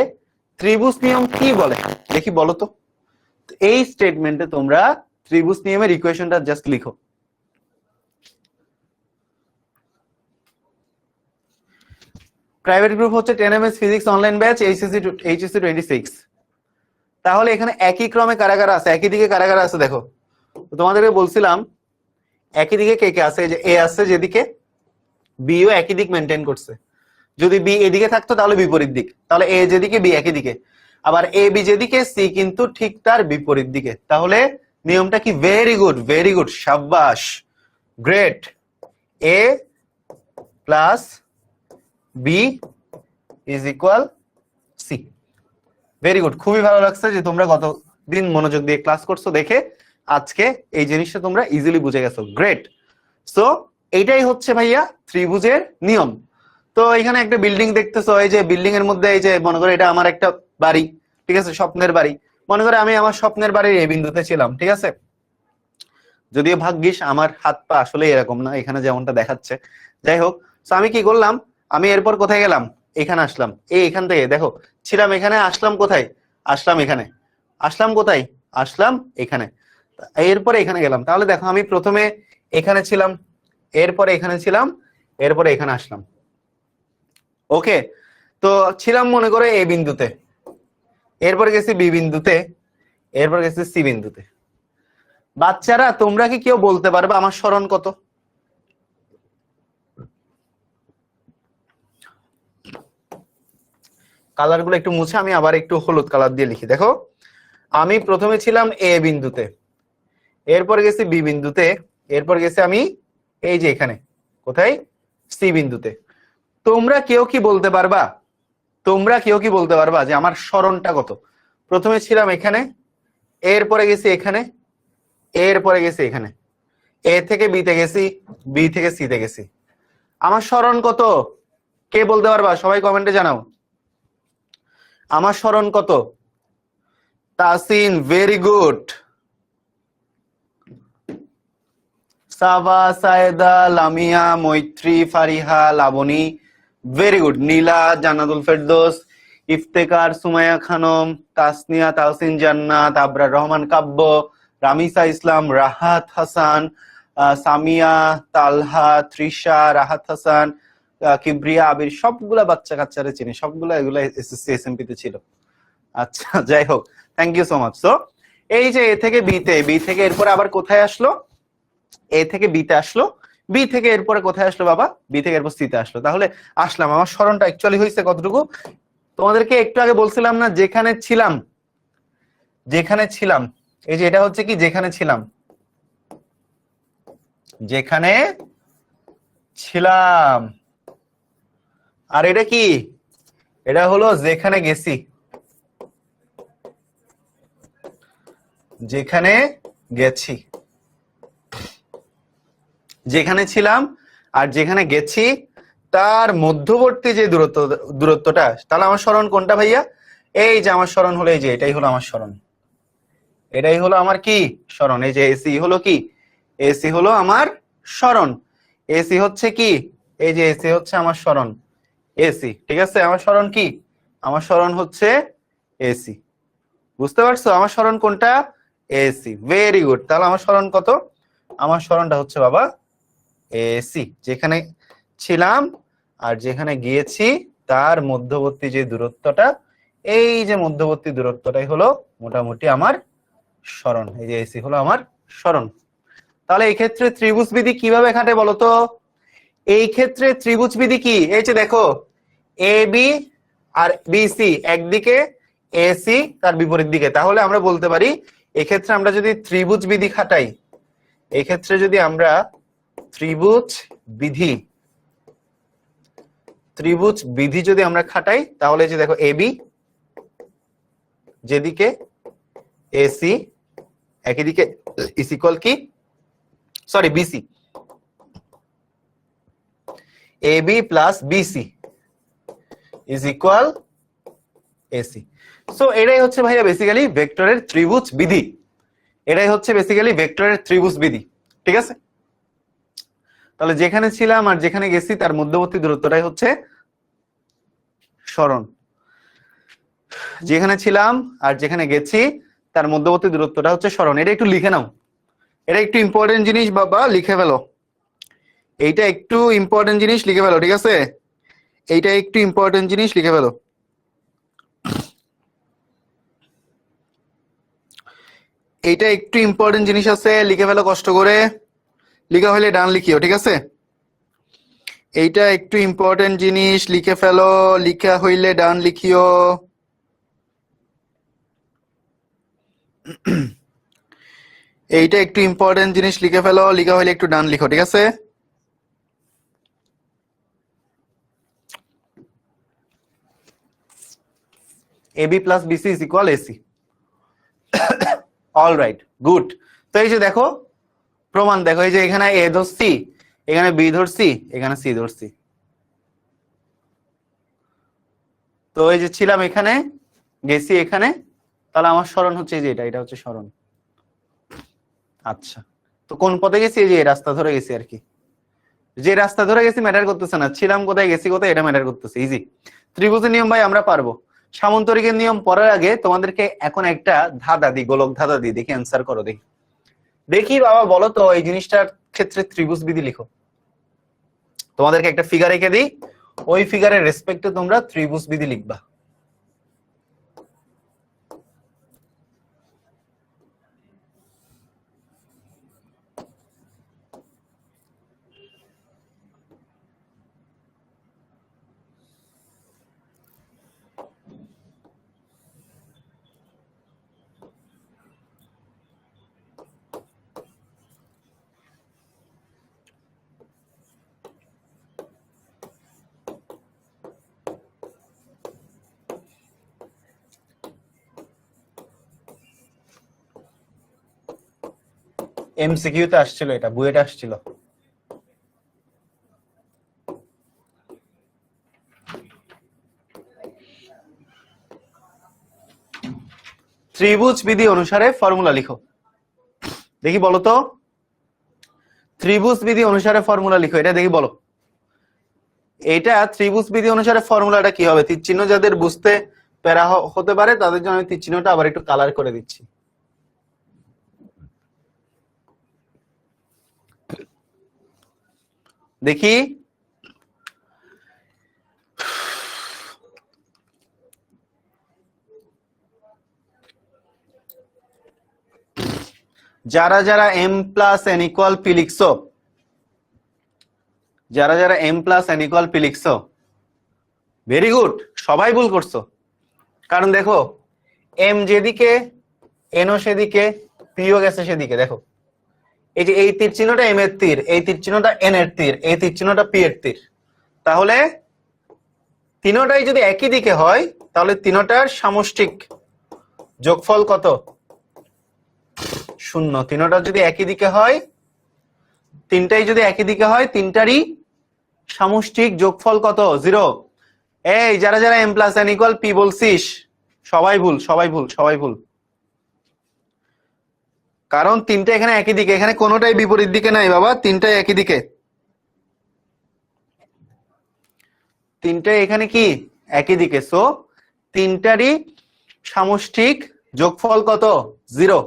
ত্রিভুজ নিয়ম কি বলে দেখি, বলো তো। এই স্টেটমেন্টে তোমরা ত্রিভুজ নিয়মের ইকুয়েশনটা জাস্ট লিখো। প্রাইভেট গ্রুপ হচ্ছে 10ms physics online batch, HSC 26। তাহলে এখানে একই ক্রমে কারা কারা আছে, একই দিকে কারা কারা আছে দেখো। তোমাদেরকে বলছিলাম একই দিকে কে কে আছে, যে এ আছে যেদিকে, বিও একই দিক মেনটেন করছে। যদি বি এদিকে থাকতো তাহলে বিপরীত দিক, তাহলে এ যেদিকে বি একই দিকে, আবার এ বি যেদিকে সি কিন্তু ঠিক তার বিপরীত দিকে। তাহলে নিয়মটা কি, ভেরি গুড, ভেরি গুড, সাব্বাস, great. A plus B is equal C. Very good, খুবই ভালো লাগছে যে তোমরা গতদিন মনোযোগ দিয়ে ক্লাস করছো দেখে আজকে এই জিনিসটা তোমরা ইজিলি বুঝে গেছো। গ্রেট। সো এইটাই হচ্ছে ভাইয়া ত্রিভুজের নিয়ম। তো এখানে একটা বিল্ডিং দেখতেছো, এই যে বিল্ডিং এর মধ্যে এই যে মনে করো এটা আমার একটা বাড়ি, ঠিক আছে, স্বপ্নের বাড়ি। মনে করো আমি আমার স্বপ্নের বাড়ির এই বিন্দুতে ছিলাম, ঠিক আছে। যদিও ভাগ্যিস আমার হাত পা আসলে এরকম না, এখানে যেমনটা দেখাচ্ছে। যাই হোক, তো আমি কি করলাম, আমি এরপর কোথায় গেলাম, এখানে আসলাম। এখান থেকে দেখো ছিলাম এখানে, আসলাম কোথায়, আসলাম এখানে, আসলাম কোথায়, আসলাম এখানে, এরপরে এখানে গেলাম। তাহলে দেখো আমি প্রথমে এখানে ছিলাম, এরপরে এখানে ছিলাম, এরপরে এখানে আসলাম। ওকে, তো ছিলাম মনে করে এ বিন্দুতে, এরপর গেছি বি বিন্দুতে, এরপর গেছি সি বিন্দুতে। বাচ্চারা তোমরা কি কেউ বলতে পারবে আমার স্মরণ কত? কালার গুলো একটু মুছে আমি আবার একটু হলুদ কালার দিয়ে লিখি। দেখো আমি প্রথমে ছিলাম এ বিন্দুতে, এরপর গেছি বি বিন্দুতে, এরপর গেছি আমি এই যে এখানে কোথায়, সি বিন্দুতে। তোমরা কেউ কি বলতে পারবা, তোমরা কেউ কি বলতে পারবা যে আমার স্মরণটা কত? প্রথমে ছিলাম এখানে, এরপরে গেছি এখানে, এরপরে গেছি এখানে, এ থেকে বিতে গেছি, বি থেকে সি তে গেছি। আমার স্মরণ কত? কে বলতে পারবা? সবাই কমেন্টে জানাও আমার স্মরণ কত। Tasin, very good. Saba, Sayeda, Lamia, Maitri, Fariha, Laboni, very good. Nila, Jannatul Ferdous, Iftekhar, Sumaiya Khanam, Tasnia, Tahsin Jannat, Abrar Rahman কাব্য, রামিসা ইসলাম, রাহাত হাসান, সামিয়া, তালহা, তৃষা, রাহাত হাসান, কিবরিয়া, আবির, সবগুলা বাচ্চা কাচ্চারে চিনি, সবগুলা এগুলা এসএসসি এসএমপি তে ছিল। আচ্ছা, যাই হোক, থ্যাংক ইউ সো মাচ। তো এই যে এ থেকে বিতে, বি থেকে এরপরে আবার কোথায় আসলো? এ থেকে বিতে আসলো, বি থেকে এরপরে কোথায় আসলো বাবা? বি থেকে এরপর সিতে আসলো। তাহলে আসলাম, আমার স্মরণটা অ্যাকচুয়ালি হয়েছে কতটুকু? তোমাদেরকে একটু আগে বলছিলাম না, যেখানে ছিলাম, যেখানে ছিলাম, এই যে এটা হচ্ছে কি যেখানে ছিলাম, যেখানে ছিলাম, আর এটা কি? এটা হলো যেখানে গেছি, যেখানে গেছি, যেখানে ছিলাম আর যেখানে গেছি তার মধ্যবর্তী যে দূরত্বটা, তাহলে আমার স্মরণ কোনটা ভাইয়া? এই যে আমার স্মরণ হলো এই যে এটাই হলো আমার স্মরণ, এটাই হলো আমার কি স্মরণ। এই যে এসি হলো কি? এসি হলো আমার স্মরণ। এসি হচ্ছে কি? এই যে এসি হচ্ছে আমার স্মরণ, এসি। ঠিক আছে, আমার স্মরণ কি? আমার স্মরণ হচ্ছে এসি। বুঝতে পারছো আমার স্মরণ কোনটা? এসি। Very good. তাহলে আমার স্মরণ কত? আমার স্মরণটা হচ্ছে বাবা এসি। যেখানে ছিলাম আর যেখানে গিয়েছি তার মধ্যবর্তী যে দূরত্বটা, এই যে মধ্যবর্তী দূরত্বটাই হলো মোটামুটি আমার স্মরণ। এই যে এসি হলো আমার স্মরণ। তাহলে এই ক্ষেত্রে ত্রিভুজ বিধি কিভাবে খাটে বলতো? এই ক্ষেত্রে ত্রিভুজ বিধি কি? এই যে দেখো, এ বি আর বিসি একদিকে, এসি তার বিপরীত দিকে। তাহলে আমরা বলতে পারি এক্ষেত্রে আমরা যদি ত্রিভুজ বিধি খাটাই, এক্ষেত্রে যদি আমরা ত্রিভুজ বিধি, ত্রিভুজ বিধি যদি আমরা খাটাই, তাহলে যে দেখো এবি যেদিকে, এসি একই দিকে, ইজ ইকুয়াল কি, sorry BC, AB plus BC is equal AC. So এটাই হচ্ছে ভাইয়া বেসিক্যালি ভেক্টরের ত্রিভুজ বিধি, এটাই হচ্ছে বেসিক্যালি ভেক্টরের ত্রিভুজ বিধি। ঠিক আছে, তাহলে যেখানে ছিলাম আর যেখানে গেছি তার মধ্যবর্তী দূরত্বটাই হচ্ছে স্মরণ। যেখানে ছিলাম আর যেখানে গেছি তার মধ্যবর্তী দূরত্বটা হচ্ছে স্মরণ। এটা একটু লিখে নাও, এটা একটু ইম্পর্টেন্ট জিনিস বাবা, লিখে ফেলো। এইটা একটু ইম্পর্টেন্ট জিনিস লিখে ফেলো, ঠিক আছে? এইটা একটু ইম্পর্টেন্ট জিনিস লিখে ফেলো। এইটা একটু ইম্পর্টেন্ট জিনিস আছে, লিখে ফেলো কষ্ট করে। লিখা হইলে ডান লিখিও, ঠিক আছে? এইটা একটু ইম্পর্টেন্ট জিনিস লিখে ফেলো, লিখা হইলে ডান লিখিও। এইটা একটু ইম্পর্টেন্ট জিনিস লিখে ফেলো, লিখা হইলে একটু ডান লিখো, ঠিক আছে? AB plus BC is equal AC. All right, good. তো এই যে দেখো প্রমাণ, দেখো এই যে এখানে এ ধরছি, এখানে বি ধরছি, এখানে সি ধরছি। তো এই যে ছিলাম এখানে, গেছি এখানে, তাহলে আমার স্মরণ হচ্ছে এই যে এটা, এটা হচ্ছে স্মরণ। আচ্ছা, তো কোন পথে গেছি? এই যে রাস্তা ধরে গেছি আর কি। যে রাস্তা ধরে গেছি ম্যাটার করতেছে না, ছিলাম কোথায় গেছি কোথায় এটা ম্যাটার করতেছে। ইজি। ত্রিভুজের নিয়ম ভাই আমরা পারবো। সামন্তরিকের নিয়ম পড়ার আগে তোমাদেরকে এখন একটা ধাঁধা দিই, গোলক ধাঁধা দিই, দেখি অ্যান্সার করো। দেখি দেখি বাবা, বলো তো এই জিনিসটার ক্ষেত্রে ত্রিভুজ বিধি লিখো। তোমাদেরকে একটা ফিগার এঁকে দিই, ওই ফিগারের রেসপেক্টে তোমরা ত্রিভুজ বিধি লিখবা। এমসিকিউতে আসছিল, এটা বুয়েটে আসছিল। ত্রিভুজ বিধি অনুসারে ফর্মুলা লিখো। দেখি বলো তো, ত্রিভুজ বিধি অনুসারে ফর্মুলা লিখো, এটা দেখি বলো। এটা ত্রিভুজ বিধি অনুসারে ফর্মুলাটা কি হবে? তীর চিহ্ন যাদের বুঝতে প্যারা হতে পারে তাদের জন্য আমি তীর চিহ্নটা আবার একটু কালার করে দিচ্ছি। দেখি যারা যারা m plus n equal p লিখছো, যারা যারা m plus n equal p লিখছো, ভেরি গুড, সবাই ভুল করছো। কারণ দেখো m যেদিকে n ও সেদিকে, p ও গেছে সেদিকে। দেখো এই যে এই তীর চিহ্নটা m এর তীর, এই তীর চিহ্নটা n এর তীর, এই তীর চিহ্নটা p এর তীর। তাহলে তিনটাই যদি একই দিকে হয় তাহলে তিনটার সামষ্টিক যোগফল কত? 0। তিনটা যদি একই দিকে হয়, তিনটাই যদি একই দিকে হয়, তিনটারই সামষ্টিক যোগফল কত? 0। এই যারা যারা m plus n equal p বলছিস সবাই ভুল, সবাই ভুল, সবাই ভুল। কারণ তিনটা এখানে একই দিকে, এখানে কোনোটাই বিপরীত দিকে নাই বাবা, তিনটাই একই দিকে। তিনটাই এখানে কি? একই দিকে। সো তিনটারই সামষ্টিক যোগফল কত? 0।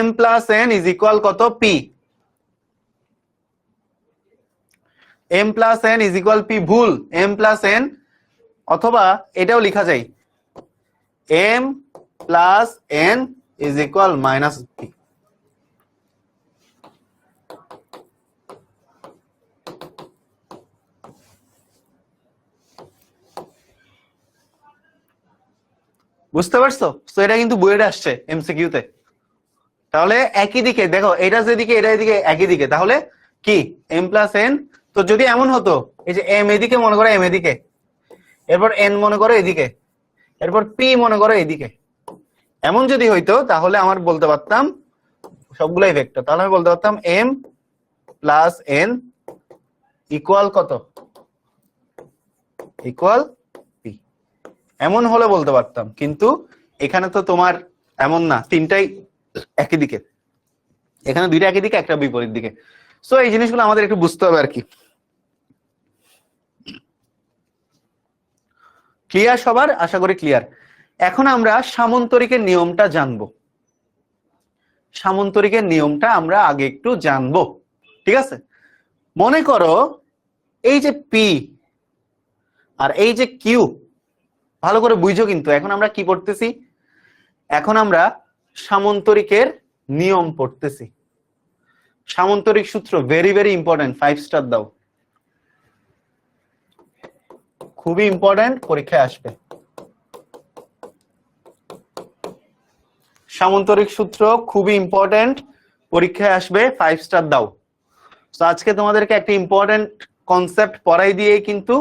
m plus n is equal কত? p। m plus n is equal p ভুল, m প্লাস n, অথবা এটাও লেখা যায় m plus n is equal minus p। বুঝতে পারছো? তো এটা কিন্তু বইয়ে আসছে এমসিকিউ তে। তাহলে একই দিকে, দেখো এটা যেদিকে এটা এদিকে একই দিকে, তাহলে কি m প্লাস n। তো যদি এমন হতো, এই যে m এদিকে মনে করো, m এদিকে, এরপর n মনে করো এদিকে, এরপর p মনে করো এদিকে, এমন যদি হইতো তাহলে আমার বলতে পারতাম সবগুলাই ভেক্টর। তাহলে আমি বলতে পারতাম m প্লাস n ইকুয়াল কত? Equal p। এমন হলে বলতে পারতাম, কিন্তু এখানে তো তোমার এমন না, তিনটাই একই দিকে, এখানে দুইটা একই দিকে, একটা বিপরীত দিকে। সো এই জিনিসগুলো আমাদের একটু বুঝতে হবে আর কি। ক্লিয়ার সবার? আশা করি ক্লিয়ার। এখন আমরা সামন্তরিকের নিয়মটা জানবো। সামন্তরিকের নিয়মটা আমরা আগে একটু জানবো, ঠিক আছে? মনে করো এই যে p আর এই যে q, ভালো করে বুঝো কিন্তু। এখন আমরা কি পড়তেছি? এখন আমরা সামন্তরিকের নিয়ম পড়তেছি। সামন্তরিক সূত্র ভেরি ভেরি ইম্পর্টেন্ট, 5 স্টার দাও, খুবই ইম্পর্টেন্ট, পরীক্ষায় আসবে। সামন্তরিক সূত্র খুবই ইম্পর্টেন্ট, পরীক্ষায় আসবে, 5 স্টার দাও। তো আজকে তোমাদেরকে একটা ইম্পর্টেন্ট কনসেপ্ট পড়াই দিয়ে কিন্তু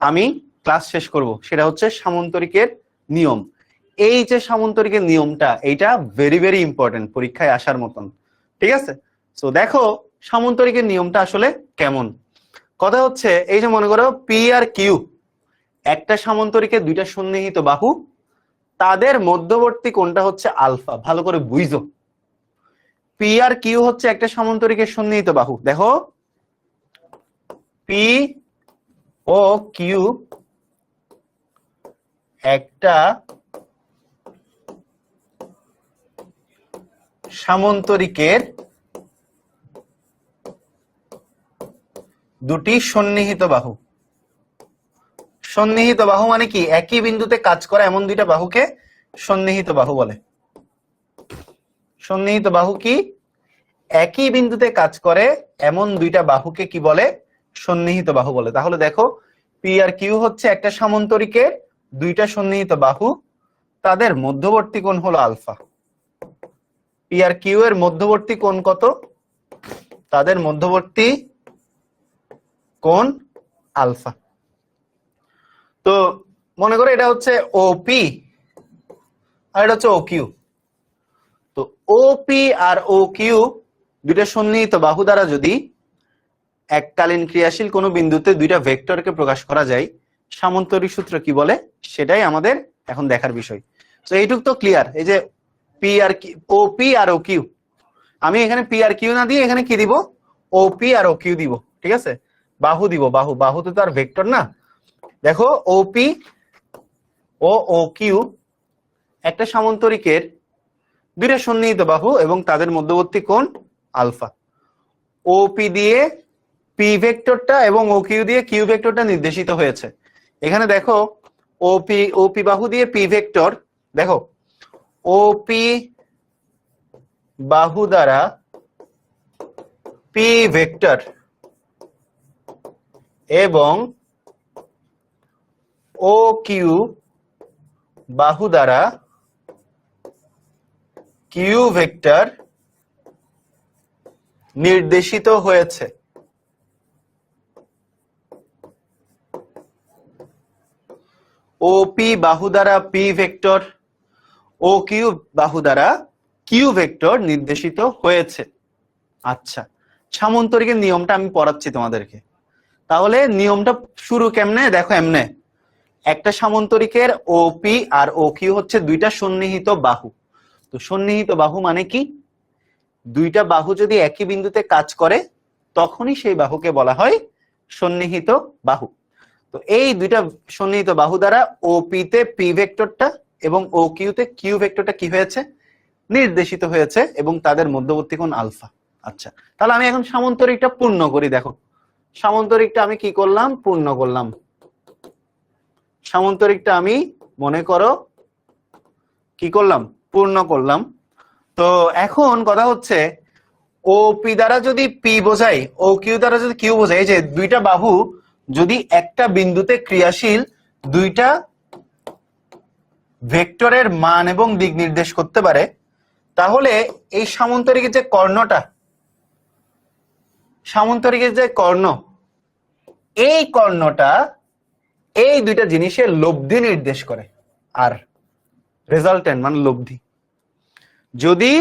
আমি ক্লাস শেষ করব, সেটা হচ্ছে সামন্তরিকের নিয়ম। এই যে সামন্তরিকের নিয়মটা, এইটা ভেরি ভেরি ইম্পর্টেন্ট, পরীক্ষায় আসার মতন, ঠিক আছে? তো দেখো সামন্তরিকের নিয়মটা আসলে কেমন। কথা হচ্ছে এই যে মনে করো p আর q একটা সামন্তরিকের দুইটা সন্নিহিত বাহু, তাদের মধ্যবর্তী কোণটা হচ্ছে আলফা। ভালো করে বুঝো, p আর q হচ্ছে একটা সামন্তরিকের সন্নিহিত বাহু। দেখো p ও q একটা সামন্তরিকের দুটি সন্নিহিত বাহু। সন্নিহিত বাহু মানে কি? একই বিন্দুতে কাজ করে এমন দুইটা বাহুকে সন্নিহিত বাহু বলে। সন্নিহিত বাহু কি? একই বিন্দুতে কাজ করে এমন দুইটা বাহুকে কি বলে? সন্নিহিত বাহু বলে। তাহলে দেখো p আর q হচ্ছে একটা সামন্তরিকের দুইটা সন্নিহিত বাহু, তাদের মধ্যবর্তী কোণ হলো আলফা। p আর q এর মধ্যবর্তী কোণ কত? তাদের মধ্যবর্তী কোণ আলফা। তো মনে করো এটা হচ্ছে OP আর এটা হচ্ছে OQ। তো OP আর OQ দুইটা সন্নিহিত বাহু দ্বারা যদি এককালীন ক্রিয়াশীল কোনো বিন্দুতে দুইটা ভেক্টরকে প্রকাশ করা যায়, সামন্তরিক সূত্র কি বলে সেটাই আমাদের এখন দেখার বিষয়। তো এইটুক তো ক্লিয়ার। এই যে P আর OP আর OQ আমি এখানে পি আর কিউ না দিয়ে এখানে কি দিব, ওপি আর ও কিউ দিব, ঠিক আছে, বাহু দিব, বাহু, বাহুতে তো আর ভেক্টর না। দেখো ওপি ও ও কিউ একটা সামান্তরিকের দুইটা সন্নিহিত বাহু এবং তাদের মধ্যবর্তী কোণ আলফা। ওপি দিয়ে পি ভেক্টরটা এবং ও কিউ দিয়ে কিউ ভেক্টরটা নির্দেশিত হয়েছে। এখানে দেখো ওপি বাহু দিয়ে পি ভেক্টর, দেখো ওপি বাহু দ্বারা পি ভেক্টর এবং ও কিউ বাহু দ্বারা কিউ ভেক্টর নির্দেশিত হয়েছে। ওপি বাহু দ্বারা পি ভেক্টর, ও কিউ বাহু দ্বারা কিউ ভেক্টর নির্দেশিত হয়েছে। আচ্ছা, সামান্তরিকের নিয়মটা আমি পড়াচ্ছি তোমাদেরকে। তাহলে নিয়মটা শুরু কেমনে, দেখো এমনে, একটা সামান্তরিকের ওপি আর ও কিউ হচ্ছে দুইটা সন্নিহিত বাহু। তো সন্নিহিত বাহু মানে কি, দুইটা বাহু যদি একই বিন্দুতে কাজ করে তখনই সেই বাহুকে বলা হয় সন্নিহিত বাহু। তো এই দুইটা সন্নিহিত বাহু দ্বারা ওপি তে পি ভেক্টরটা এবং ও কিউতে কিউ ভেক্টরটা কি হয়েছে, নির্দেশিত হয়েছে এবং তাদের মধ্যবর্তী কোণ আলফা। আচ্ছা, তাহলে আমি এখন সামান্তরিকটা পূর্ণ করি। দেখো সামান্তরিকটা আমি কি করলাম, পূর্ণ করলাম। সামান্তরিকটা আমি মনে করো কি করলাম, পূর্ণ করলাম। তো এখন কথা হচ্ছে ও পি দ্বারা যদি পি বোঝাই, ও কিউ দ্বারা যদি কিউ বোঝাই, যে দুইটা বাহু যদি একটা বিন্দুতে ক্রিয়াশীল দুইটা ভেক্টরের মান এবং দিক নির্দেশ করতে পারে, তাহলে এই সামান্তরিকের যে কর্ণটা, সামান্তরিকের যে কর্ণ, এই কর্ণটা এই দুইটা জিনিসের লব্ধি নির্দেশ করে। আর রেজাল্টেন্ট মানে লব্ধি। যদি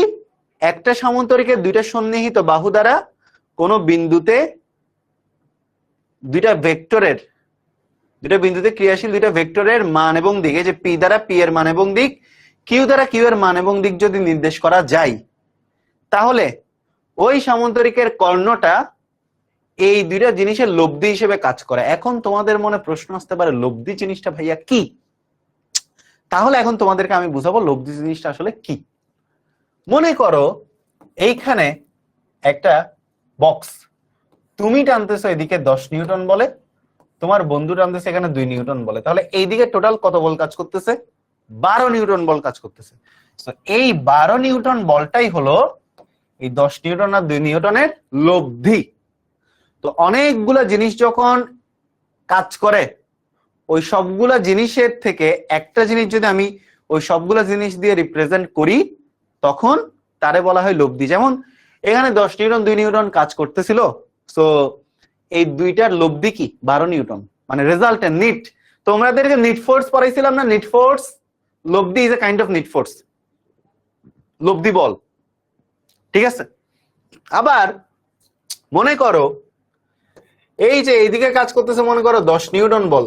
একটা সামান্তরিকের দুইটা সন্নিহিত বাহু দ্বারা কোনো বিন্দুতে দুইটা বিন্দুতে ক্রিয়াশীল দুইটা ভেক্টরের মান এবং দিক, এই যে পি দ্বারা পি এর মান এবং দিক, কিউ দ্বারা কিউ এর মান এবং দিক যদি নির্দেশ করা যায়, তাহলে ওই সামান্তরিকের কর্ণটা এই দুইটা জিনিসের লব্ধি হিসেবে কাজ করে। এখন তোমাদের মনে প্রশ্ন আসতে পারে, লব্ধি জিনিসটা ভাইয়া কি? তাহলে এখন তোমাদেরকে আমি বুঝাবো লব্ধি জিনিসটা আসলে কি। মনে করো এইখানে একটা বক্স, তুমি টানতেছো এদিকে 10 নিউটন বলে, তোমার বন্ধু টানতেছে এখানে 2 নিউটন বলে, তাহলে এইদিকে টোটাল কত বল কাজ করতেছে, 12 নিউটন বল কাজ করতেছে। তো এই 12 নিউটন বলটাই হলো এই 10 নিউটন আর 2 নিউটনের লব্ধি। তো অনেকগুলা জিনিস যখন কাজ করে, ওই সবগুলা জিনিসের থেকে একটা জিনিস যদি আমি ওই সবগুলা জিনিস দিয়ে রিপ্রেজেন্ট করি, তখন তারে বলা হয় লব্ধি। যেমন এখানে 10 নিউটন 2 নিউটন কাজ করতেছিল, সো এই দুইটার লব্ধি কি 12 নিউটন, মানে রেজাল্টেন্ট নিট। তোমাদেরকে নিট ফোর্স পড়াইছিলাম না, নিট ফোর্স, লব্ধি is a kind of net force, লব্ধি বল, ঠিক আছে। আবার মনে করো এই যে এইদিকে কাজ করতেছে, মনে করো 10 নিউটন বল,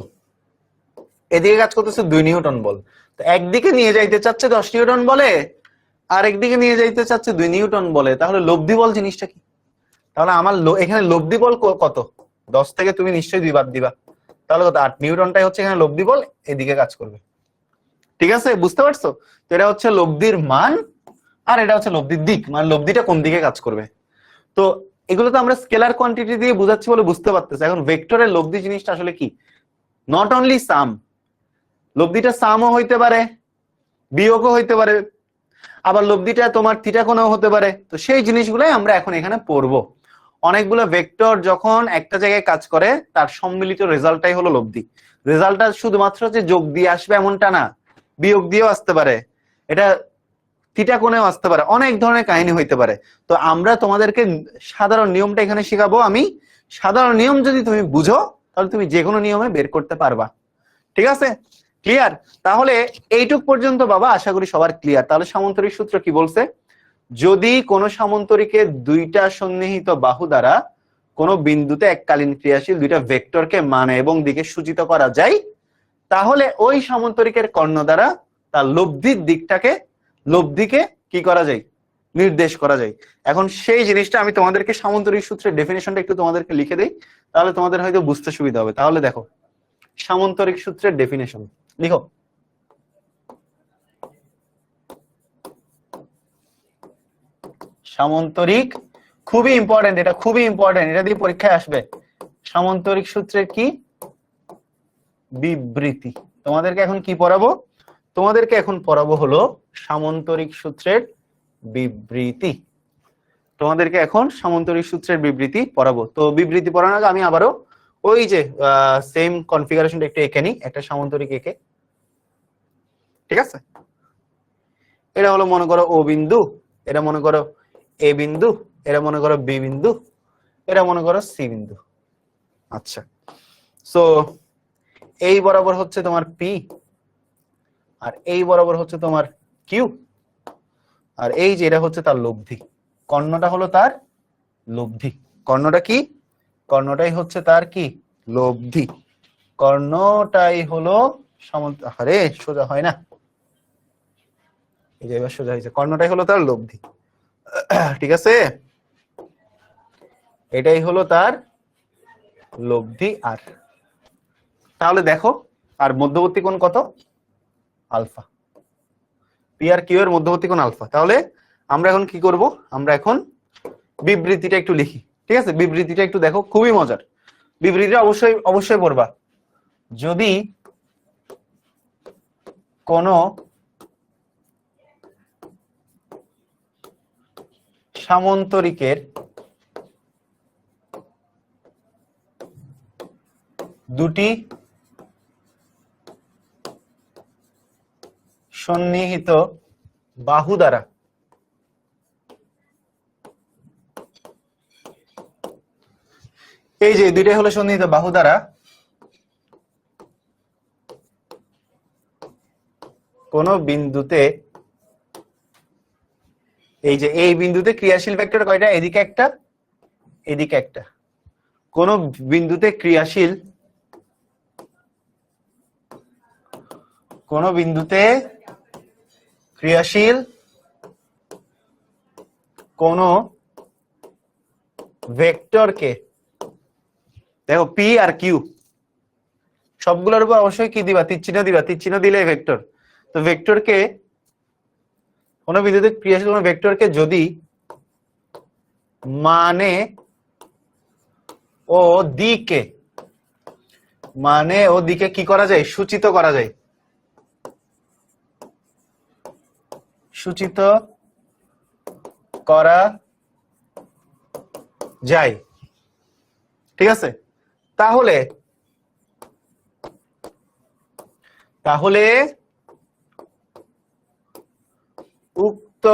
এদিকে কাজ করতেছে 2 নিউটন বল। তো একদিকে নিয়ে যাইতে চাচ্ছে 10 নিউটন বলে, আর একদিকে নিয়ে যাইতে চাচ্ছে 2 নিউটন বলে, তাহলে লব্ধি বল জিনিসটা কি? তাহলে আমার এখানে লব্ধি বল কত, 10 থেকে তুমি নিশ্চয়ই 2 বাদ দিবা, তাহলে কত, 8 নিউটনটাই হচ্ছে এখানে লব্ধি বল, এদিকে কাজ করবে, ঠিক আছে, বুঝতে পারছো? তো এটা হচ্ছে লব্ধির মান, আর এটা হচ্ছে লব্ধির দিক, মানে লব্ধিটা কোন দিকে কাজ করবে। তো এগুলো তো আমরা স্কেলার কোয়ান্টিটি দিয়ে বুঝাচ্ছি বলে বুঝতে পারতেছি। এখন ভেক্টরের লব্ধি জিনিসটা আসলে কি, নট অনলি সাম, লব্ধিটা সামও হইতে পারে, বিয়োগও হইতে পারে, আবার লব্ধিটা তোমার থিটা কোণেও হতে পারে। তো সেই জিনিসগুলাই আমরা এখন এখানে পড়বো। অনেকগুলো ভেক্টর যখন একটা জায়গায় কাজ করে, তার সম্মিলিত রেজাল্টটাই হলো লব্ধি। রেজাল্টটা শুধুমাত্র যে যোগ দিয়ে আসবে এমনটা না, বিয়োগ দিয়েও আসতে পারে, এটা থিটা কোণেও আসতে পারে, অনেক ধরনের কাহিনী হইতে পারে। তো আমরা তোমাদেরকে সাধারণ নিয়মটা এখানে শেখাবো। আমি সাধারণ নিয়ম যদি তুমি বুঝো, তাহলে তুমি যে কোনো নিয়মে বের করতে পারবা, ঠিক আছে, ক্লিয়ার? তাহলে এইটুক পর্যন্ত বাবা আশা করি সবার ক্লিয়ার। তাহলে সামান্তরিক সূত্র কি বলছে, যদি কোন সামান্তরিকের দুইটা সন্নিহিত বাহু দ্বারা কোনো বিন্দুতে এককালীন ক্রিয়াশীল দুইটা ভেক্টরকে মানে এবং দিকে সূচিত করা যায়, তাহলে ওই সামান্তরিকের কর্ণ দ্বারা তার লব্ধির দিকটাকে, লব্ধিকে কি করা যায়, নির্দেশ করা যায়। এখন সেই জিনিসটা আমি তোমাদেরকে সামন্তরিক সূত্রের ডেফিনেশনটা একটু তোমাদেরকে লিখে দেই, তাহলে তোমাদের হয়তো বুঝতে সুবিধা হবে। তাহলে দেখো সামন্তরিক সূত্রের ডেফিনেশন লিখো। সামন্তরিক খুবই ইম্পর্টেন্ট, এটা খুবই ইম্পর্টেন্ট, এটা দিয়ে পরীক্ষায় আসবে। সামন্তরিক সূত্রের কি? বিবৃতি। তোমাদেরকে এখন কি পড়াবো? তোমাদেরকে এখন পড়াবো হলো সামন্তরিক সূত্রের বিবৃতি। তোমাদেরকে এখন সামন্তরিক সূত্রের বিবৃতি পড়াবো। তো বিবৃতি পড়ানোর আগে আমি আবারও ওই যে সেম কনফিগারেশনটা একটু এঁকে নিই, একটা সামন্তরিক এঁকে। ঠিক আছে, এটা হলো মনে করো ও বিন্দু, এটা মনে করো এ বিন্দু, এটা মনে করো বি বিন্দু, এটা মনে করো সি বিন্দু। আচ্ছা, সো এই বরাবর হচ্ছে তোমার পি, আর এই বরাবর হচ্ছে তোমার কিউ, আর এই যে এটা হচ্ছে তার লব্ধি। কর্ণটা হলো তার লব্ধি। কর্ণটা কি? কর্ণটাই হচ্ছে তার কি? লব্ধি। কর্ণটাই হলো আরে সোজা হয় না, এই যে এবার সোজা হয়েছে। কর্ণটাই হলো তার লব্ধি। ঠিক আছে, এটাই হলো তার লব্ধি। আর তাহলে দেখো, আর মধ্যবর্তী কোণ কত? আলফা। পি আর কিউ এর মধ্যবর্তী কোণ আলফা। তাহলে আমরা এখন কি করব? আমরা এখন বিবৃতিটা একটু লিখি। ঠিক আছে, বিবৃতিটা একটু দেখো, খুবই মজার। বিবৃতিটা অবশ্যই অবশ্যই পড়বা। যদি কোন সামন্তরিকের দুটি সন্নিহিত বাহু দ্বারা এই যে দুইটাই হলো সন্নিহিত বাহু দ্বারা কোন বিন্দুতে, এই যে এই বিন্দুতে ক্রিয়াশীল ভেক্টর কয়টা? এদিকে একটা, এদিকে একটা। কোন বিন্দুতে ক্রিয়াশীল, কোন বিন্দুতে ক্রিয়াশীল কোন ভেক্টরকে, দেখো পি আর কিউ সবগুলোর উপর অবশ্যই কি দিবা? তীর চিহ্ন দিবা। তীর চিহ্ন দিলে ভেক্টর। তো ভেক্টরকে, কোন বিন্দুতে ক্রিয়াশীল কোন ভেক্টরকে যদি মানে ও দিকে, মানে ও দিকে কি করা যায়? সূচিত করা যায়। সূচিত করা যায়। ঠিক আছে, তাহলে তাহলে উক্ত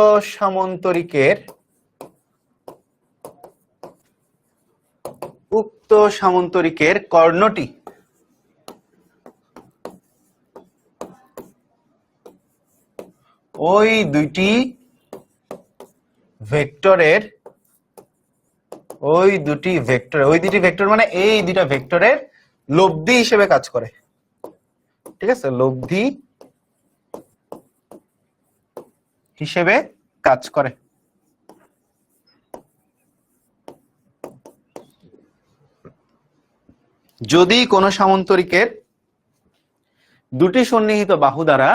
সামন্তরিকের কর্ণটি ওই দুটি ভেক্টরের মানে এই দুইটা ভেক্টরের লব্ধি হিসেবে কাজ করে। ঠিক আছে, লব্ধি হিসেবে কাজ করে। যদি কোন সামন্তরিকের দুটি সন্নিহিত বাহু দ্বারা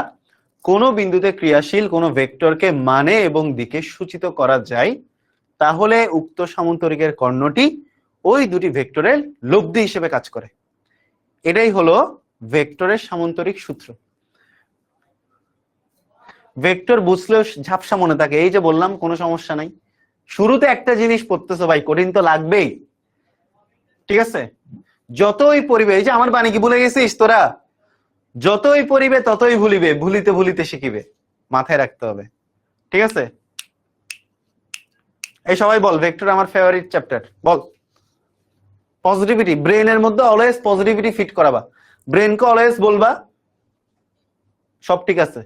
কোন বিন্দুতে ক্রিয়াশীল কোন ভেক্টরকে মানে এবং দিকে সূচিত করা যায়, তাহলে উক্ত সামন্তরিকের কর্ণটি ওই দুটি ভেক্টরের লব্ধি হিসেবে কাজ করে। এটাই হলো ভেক্টরের সামন্তরিক সূত্র। ভেক্টর বুঝলেও ঝাপসা মনে থাকে, এই যে বললাম কোনো সমস্যা নাই। শুরুতে একটা জিনিস পড়তেছো ভাই, কঠিন তো লাগবেই। ঠিক আছে, যতই পড়িবে, এই যে আমার বাণী কি ভুলে গেছিস তোরা? যতই পড়িবে ততই ভুলিবে, ভুলিতে ভুলিতে শিখিবে। মাথায় রাখতে হবে। ঠিক আছে, এই সবাই বল, ভেক্টর আমার ফেভারিট চ্যাপ্টার। বল পজিটিভিটি, ব্রেনের মধ্যে অলওয়েজ পজিটিভিটি ফিট করাবা। ব্রেনকে অলওয়েজ বলবা সব ঠিক আছে,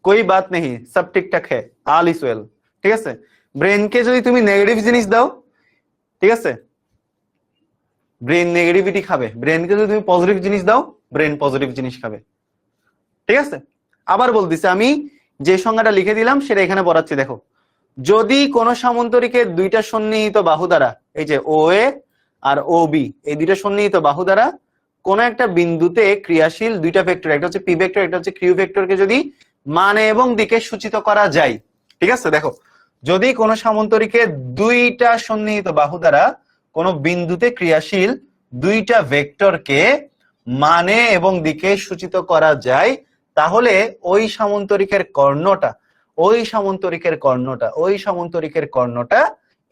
कोई बात नहीं, सब ठीक ठाक है, ऑल इज वेल। ঠিক আছে, ব্রেনকে যদি তুমি নেগেটিভ জিনিস দাও, ঠিক আছে, ব্রেন নেগেটিভিটি খাবে। ব্রেনকে যদি তুমি পজিটিভ জিনিস দাও, ব্রেন পজিটিভ জিনিস খাবে। ঠিক আছে, আবার বলতেছি, আমি যে সংজ্ঞাটা লিখে দিলাম সেটা এখানে পড়াচ্ছি। দেখো, যদি কোন সামান্তরিকের দুইটা সন্নিহিত বাহু দ্বারা, এই যে ও এ আর ও বি, এই দুইটা সন্নিহিত বাহু দ্বারা কোন একটা বিন্দুতে ক্রিয়াশীল দুইটা ভেক্টর, একটা হচ্ছে পি ভেক্টর, একটা হচ্ছে কিউ ভেক্টরকে যদি মানে এবং দিকে সূচিত করা যায়, ঠিক আছে? দেখো, যদি কোন সামান্তরিকের দুইটা সন্নিহিত বাহু দ্বারা কোন বিন্দুতে ক্রিয়াশীল দুইটা ভেক্টরকে মানে এবং দিকে সূচিত করা যায়, তাহলে ওই সামান্তরিকের কর্ণটা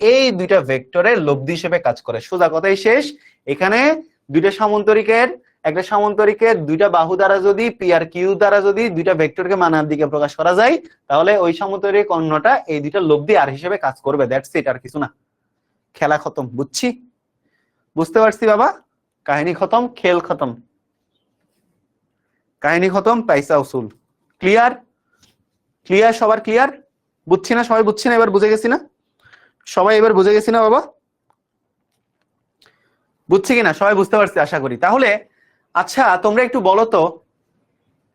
এই দুইটা ভেক্টরের লব্ধি হিসেবে কাজ করে। সোজা কথাই শেষ। এখানে দুইটা সামান্তরিকের, একটা সামান্তরিকের দুইটা বাহু দ্বারা যদি পি আর কিউ দ্বারা যদি দুইটা ভেক্টরকে মানার দিকে প্রকাশ করা যায়, তাহলে ওই সামান্তরিক কর্ণটা এই দুইটা লব্ধি আর হিসেবে কাজ করবে। দ্যাটস ইট, আর কিছু না। খেলা খতম। বুঝছি? বুঝতে পারছি বাবা? কাহিনী খতম, খেল খতম। কাহিনী খতম, পয়সা উসুল। ক্লিয়ার? ক্লিয়ার? সবার ক্লিয়ার? বুঝছি না? সবাই বুঝছি না? এবার বুঝে গেছি না? সবাই এবার বুঝে গেছি না বাবা? বুঝছি কিনা? সবাই বুঝতে পারছি আশা করি। তাহলে আচ্ছা, তোমরা একটু বলো তো,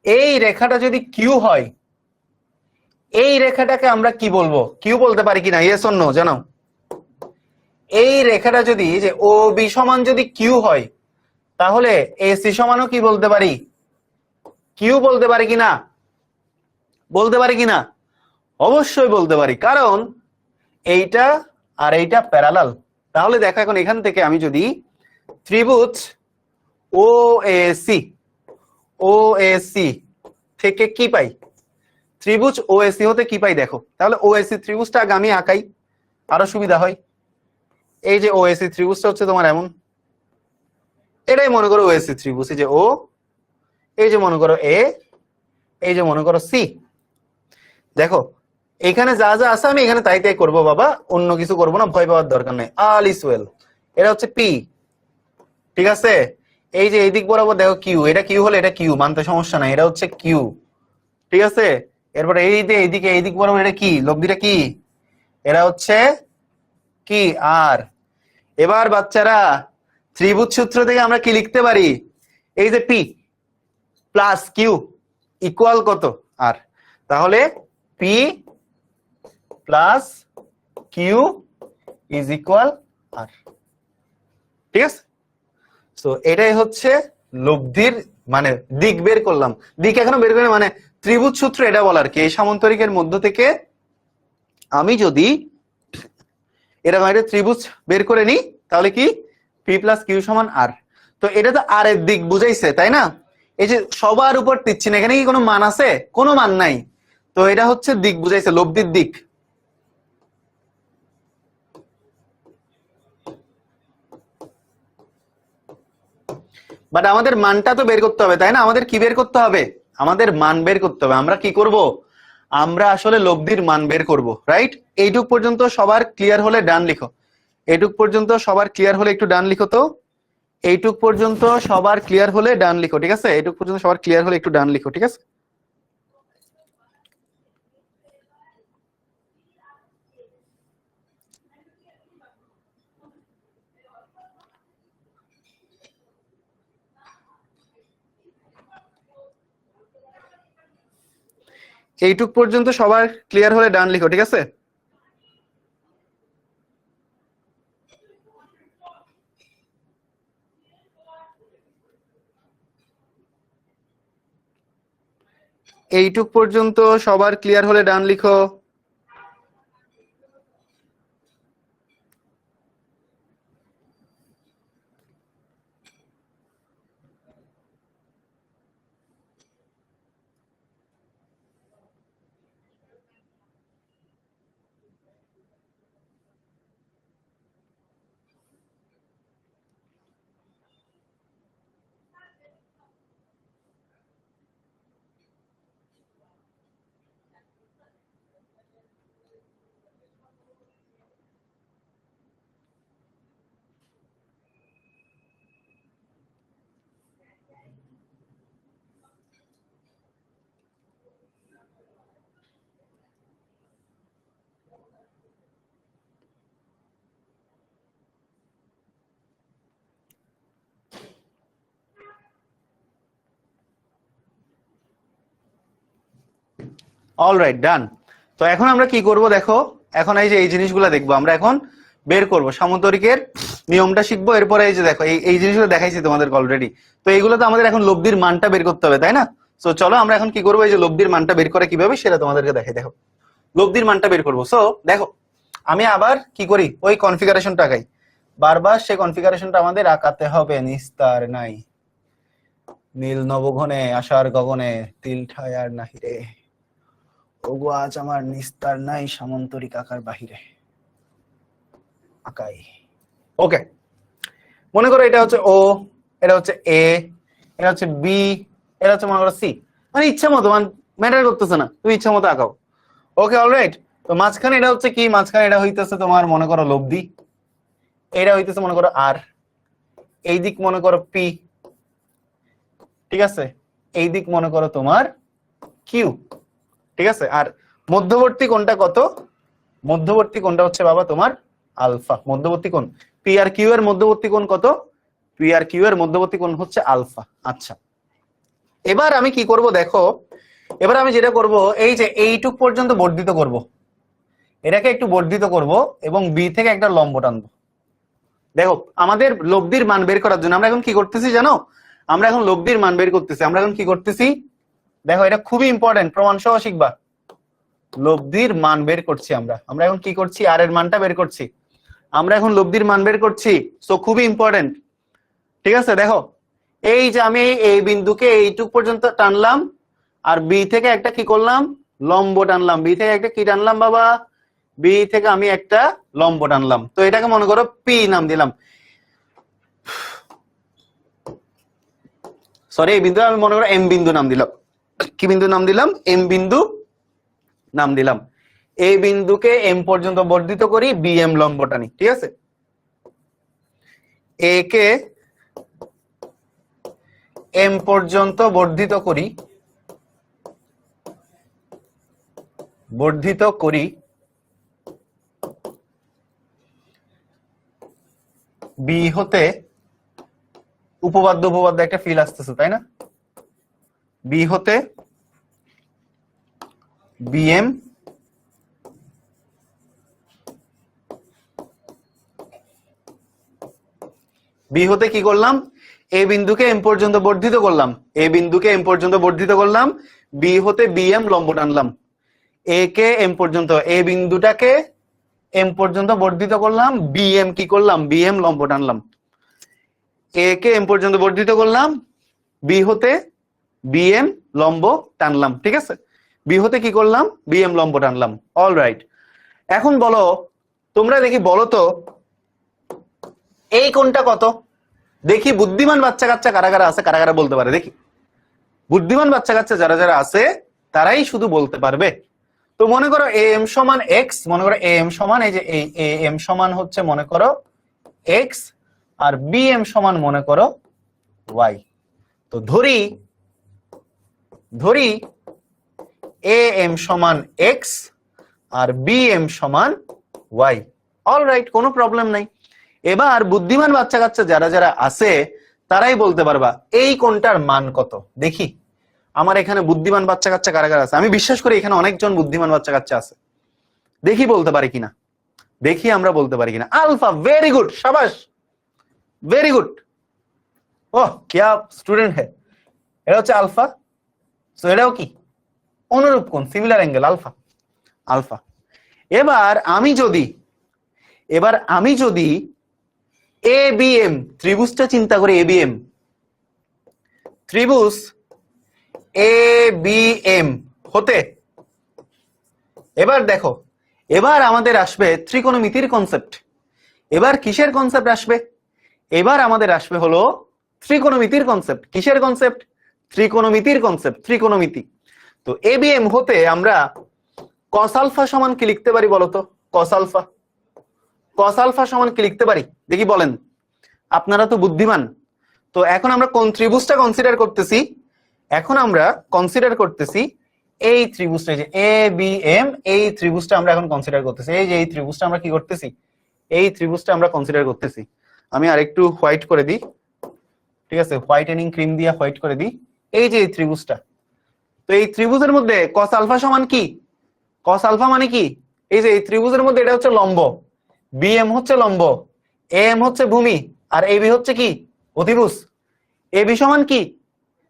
এই রেখাটা যদি কিউ হয়, এই রেখাটাকে আমরা কি বলবো? কিউ বলতে পারি কিনা? ইয়েস অর নো জানাও। এই রেখাটা যদি, যে ও বি সমান যদি কিউ হয়, তাহলে এ সি সমানও কি বলতে পারি? কিউ বলতে পারি কিনা? বলতে পারি কিনা? অবশ্যই বলতে পারি, কারণ এইটা আর এইটা প্যারালাল। তাহলে দেখো, এখন এখান থেকে আমি যদি ত্রিভুজ ও এ সি থেকে কি পাই, ত্রিভুজ ও এ সি হতে কি পাই দেখো। তাহলে ও এ সি ত্রিভুজটা আগে আমি আঁকাই, আরো সুবিধা হয়। এই যে ও এ সি ত্রিভুজটা হচ্ছে তোমার এমন, এটাই মনে করো ও এ সি ত্রিভুজ। এই যে ও, এই যে মনে করো এ, এই যে মনে করো সি। দেখো, এখানে যা যা আছে আমি এখানে তাই তাই করবো বাবা, অন্য কিছু করবো না, ভয় পাওয়ার দরকার নেই। All is well. এটা হচ্ছে পি, ঠিক আছে? এই যে এই দিক বরাবর দেখো কিউ, এটা কিউ হলে এটা কিউ মানতে সমস্যা নাই, এটা হচ্ছে কিউ, ঠিক আছে? এরপরে এই যে এইদিকে এই দিক বরাবর এটা কি, লব্ধিটা কি, এটা হচ্ছে কি আর। এবার বাচ্চারা, ত্রিভুজ সূত্র থেকে আমরা কি লিখতে পারি? এই যে পি প্লাস কিউ ইকুয়াল কত? আর। তাহলে P plus Q is equal R, ঠিক আছে? তো এটাই হচ্ছে লব্ধির মানে দিক বের করলাম। দিক এখনো বের করে, মানে ত্রিভুজ সূত্র এটা বলার কি, এই সামান্তরিকের মধ্য থেকে আমি যদি এরকম একটা ত্রিভুজ বের করে নিই, তাহলে কি পি প্লাস কিউ সমান আর। তো এটা তো আর এর দিক বুঝাইছে, তাই না? এই যে সবার উপর দিচ্ছি না, এখানে কি কোনো মান আছে? কোনো মান নাই। তো এটা হচ্ছে দিক বুঝাইছে, লব্ধির দিক। বাট আমাদের মানটা তো বের করতে হবে, তাই না? আমাদের কি বের করতে হবে? আমাদের মান বের করতে হবে। আমরা কি করব? আমরা আসলে লব্ধির মান বের করব, রাইট? এইটুক পর্যন্ত সবার ক্লিয়ার হলে ডান লিখো। এইটুক পর্যন্ত সবার ক্লিয়ার হলে একটু ডান লিখো তো। এইটুক পর্যন্ত সবার ক্লিয়ার হলে ডান লিখো, ঠিক আছে? এইটুক পর্যন্ত সবার ক্লিয়ার হলে একটু ডান লিখো, ঠিক আছে? এইটুক পর্যন্ত সবার ক্লিয়ার হলে ডান লিখো, ঠিক আছে? এইটুক পর্যন্ত সবার ক্লিয়ার হলে ডান লিখো। অলরাইট, ডান। তো এখন আমরা কি করব দেখো, এখন এই যে এই জিনিসগুলো দেখবো আমরা, এখন বের করব সামান্তরিকের নিয়মটা শিখবো, এরপরে এই যে দেখো এই জিনিসগুলো দেখাইছি তোমাদের অলরেডি। তো এইগুলো তো আমাদের এখন লব্ধির মানটা বের করতে হবে, তাই না? সো চলো আমরা এখন কি করবো, এই যে লব্ধির মানটা বের করে কিভাবে সেটা তোমাদেরকে দেখাই। দেখো লব্ধির মানটা বের করবো। সো দেখো আমি আবার কি করি, ওই কনফিগারেশনটা আঁকাই, বারবার সেই কনফিগারেশনটা আমাদের আঁকাতে হবে। নিস্তার নাই নীল নবঘনে আশার গগনে তিল ঠায় আর নাহি রে, ওগো আজ আমার নিস্তার নাই সামন্তরিক আকার বাহিরে। আঁকাই। ওকে, মনে করো এটা হচ্ছে ও, এটা হচ্ছে এ, এটা হচ্ছে বি, এটা হচ্ছে মনে করো সি। মানে ইচ্ছা মতো, মানে ম্যাটার করতেছে না, তুমি ইচ্ছা মতো আঁকাও। Okay alright. তো মাঝখানে এটা হচ্ছে কি, মাঝখানে এটা হইতেছে তোমার মনে করো লব্ধি, এটা হইতেছে মনে করো আর, এই দিক মনে করো পি, ঠিক আছে, এই দিক মনে করো তোমার কিউ, ঠিক আছে। আর মধ্যবর্তী কোণটা কত, মধ্যবর্তী কোণটা হচ্ছে বাবা তোমার আলফা। মধ্যবর্তী কোণ পি আর কিউ এর মধ্যবর্তী কোণ কত, পি আর কিউ এর মধ্যবর্তী কোণ হচ্ছে আলফা। আচ্ছা, এবার আমি কি করব দেখো, এবার আমি যেটা করব, এই যে এইটুক পর্যন্ত বর্ধিত করব, এটাকে একটু বর্ধিত করব এবং বি থেকে একটা লম্ব টানবো। দেখো আমাদের লব্ধির মান বের করার জন্য আমরা এখন কি করতেছি জানো, আমরা এখন লব্ধির মান বের করতেছি। আমরা এখন কি করতেছি দেখো, এটা খুবই ইম্পর্টেন্ট, প্রমাণ সহ শিখবা। লব্ধির মান বের করছি আমরা, আমরা এখন কি করছি, আর এর মানটা বের করছি। আমরা এখন লব্ধির মান বের করছি, সো খুবই ইম্পর্টেন্ট, ঠিক আছে। দেখো এই যে আমি এই বিন্দুকে এইটুক পর্যন্ত টানলাম, আর বি থেকে একটা কি করলাম, লম্ব টানলাম। বি থেকে একটা কি টানলাম বাবা, বি থেকে আমি একটা লম্ব টানলাম। তো এটাকে মনে করো পি নাম দিলাম, সরি এই বিন্দু আমি মনে করো এম বিন্দু নাম দিলাম। কি বিন্দু নাম দিলাম, এম বিন্দু নাম দিলাম। এই বিন্দুকে এম পর্যন্ত বর্ধিত করি, বি এম লম্ব টানি, ঠিক আছে। এ কে এম পর্যন্ত বর্ধিত করি, বর্ধিত করি বি হতে, উপপাদ্য উপপাদ্য একটা ফিল আসতেছে তাই না, বি হতে বিএম বি হতে কি করলাম, এ বিন্দুকে এম পর্যন্ত বর্ধিত করলাম, এ বিন্দুকে এম পর্যন্ত বর্ধিত করলাম, বি হতে বিএম লম্ব টানলাম। এ কে এম পর্যন্ত, এ বিন্দুটাকে এম পর্যন্ত বর্ধিত করলাম, বিএম কি করলাম, বিএম লম্ব টানলাম। এ কে এম পর্যন্ত বর্ধিত করলাম, বি হতে বিএম লম্ব টানলাম, ঠিক আছে। বি হতে কি করলাম, বিএম লম্ব টানলাম। অলরাইট, এখন বলো তোমরা, দেখি বলো তো এই কোণটা কত, দেখি বুদ্ধিমান বাচ্চা কাচ্চা কারা কারা আছে, কারা কারা বলতে পারে দেখি। বুদ্ধিমান বাচ্চা কাচ্চা যারা যারা আছে তারাই শুধু বলতে পারবে। তো মনে করো এ এম সমান এক্স, মনে করো এ এম সমান, এই যে এ এম সমান হচ্ছে মনে করো এক্স, আর বি এম সমান মনে করো ওয়াই। তো ধরি এ এম সমান এক্স আর বি এম সমান ওয়াই। অলরাইট, কোনো প্রবলেম নাই। এবার বুদ্ধিমান বাচ্চা কাচ্চা যারা যারা আছে তারাই বলতে পারবা এই কোণটার মান কত। দেখি আমার এখানে বুদ্ধিমান বাচ্চা কাচ্চা কারা কারা আছে, আমি বিশ্বাস করি এখানে অনেকজন বুদ্ধিমান বাচ্চা কাচ্চা আছে। দেখি বলতে পারি কিনা, দেখি আমরা বলতে পারি কিনা। আলফা, ভেরি গুড, শাবাশ, ভেরি গুড। ওহ क्या স্টুডেন্ট है। এটা হচ্ছে আলফা। সো এটাও কি অনুরূপ কোণ, সিমিলার অ্যাঙ্গেল, আলফা আলফা। এবার আমি যদি এ বি এম ত্রিভুজটা চিন্তা করি, এ বি এম ত্রিভুজ এ বি এম হতে, এবার দেখো এবার আমাদের আসবে ত্রিকোণমিতির কনসেপ্ট। এবার কিসের কনসেপ্ট আসবে, এবার আমাদের আসবে হলো ত্রিকোণমিতির কনসেপ্ট। কিসের কনসেপ্ট, ত্রিকোণমিতির কনসেপ্ট, ত্রিকোণমিতি। তো এ বি এম হতে আমরা কস আলফা সমান কি লিখতে পারি বলতো, কস আলফা, কস আলফা সমান কি লিখতে পারি দেখি বলেন, আপনারা তো বুদ্ধিমান। তো এখন আমরা কোন ত্রিভুজটা কনসিডার করতেছি, এখন আমরা কনসিডার করতেছি এই ত্রিভুজটা, যে এ বি এম, এই ত্রিভুজটা আমরা এখন কনসিডার করতেছি। এই যে এই ত্রিভুজটা আমরা কি করতেছি, এই ত্রিভুজটা আমরা কনসিডার করতেছি। আমি আরেকটু হোয়াইট করে দিই, ঠিক আছে, হোয়াইটেনিং ক্রিম দিয়ে হোয়াইট করে দিই। এই যে এই ত্রিভুজটা, তো এই ত্রিভুজের মধ্যে কস আলফা সমান কি, কস আলফা মানে কি, এই যে এই ত্রিভুজের মধ্যে এটা হচ্ছে লম্ব, বিএম হচ্ছে লম্ব, এম হচ্ছে ভূমি, আর এবি হচ্ছে কি অতিভুজ। এবি সমান কি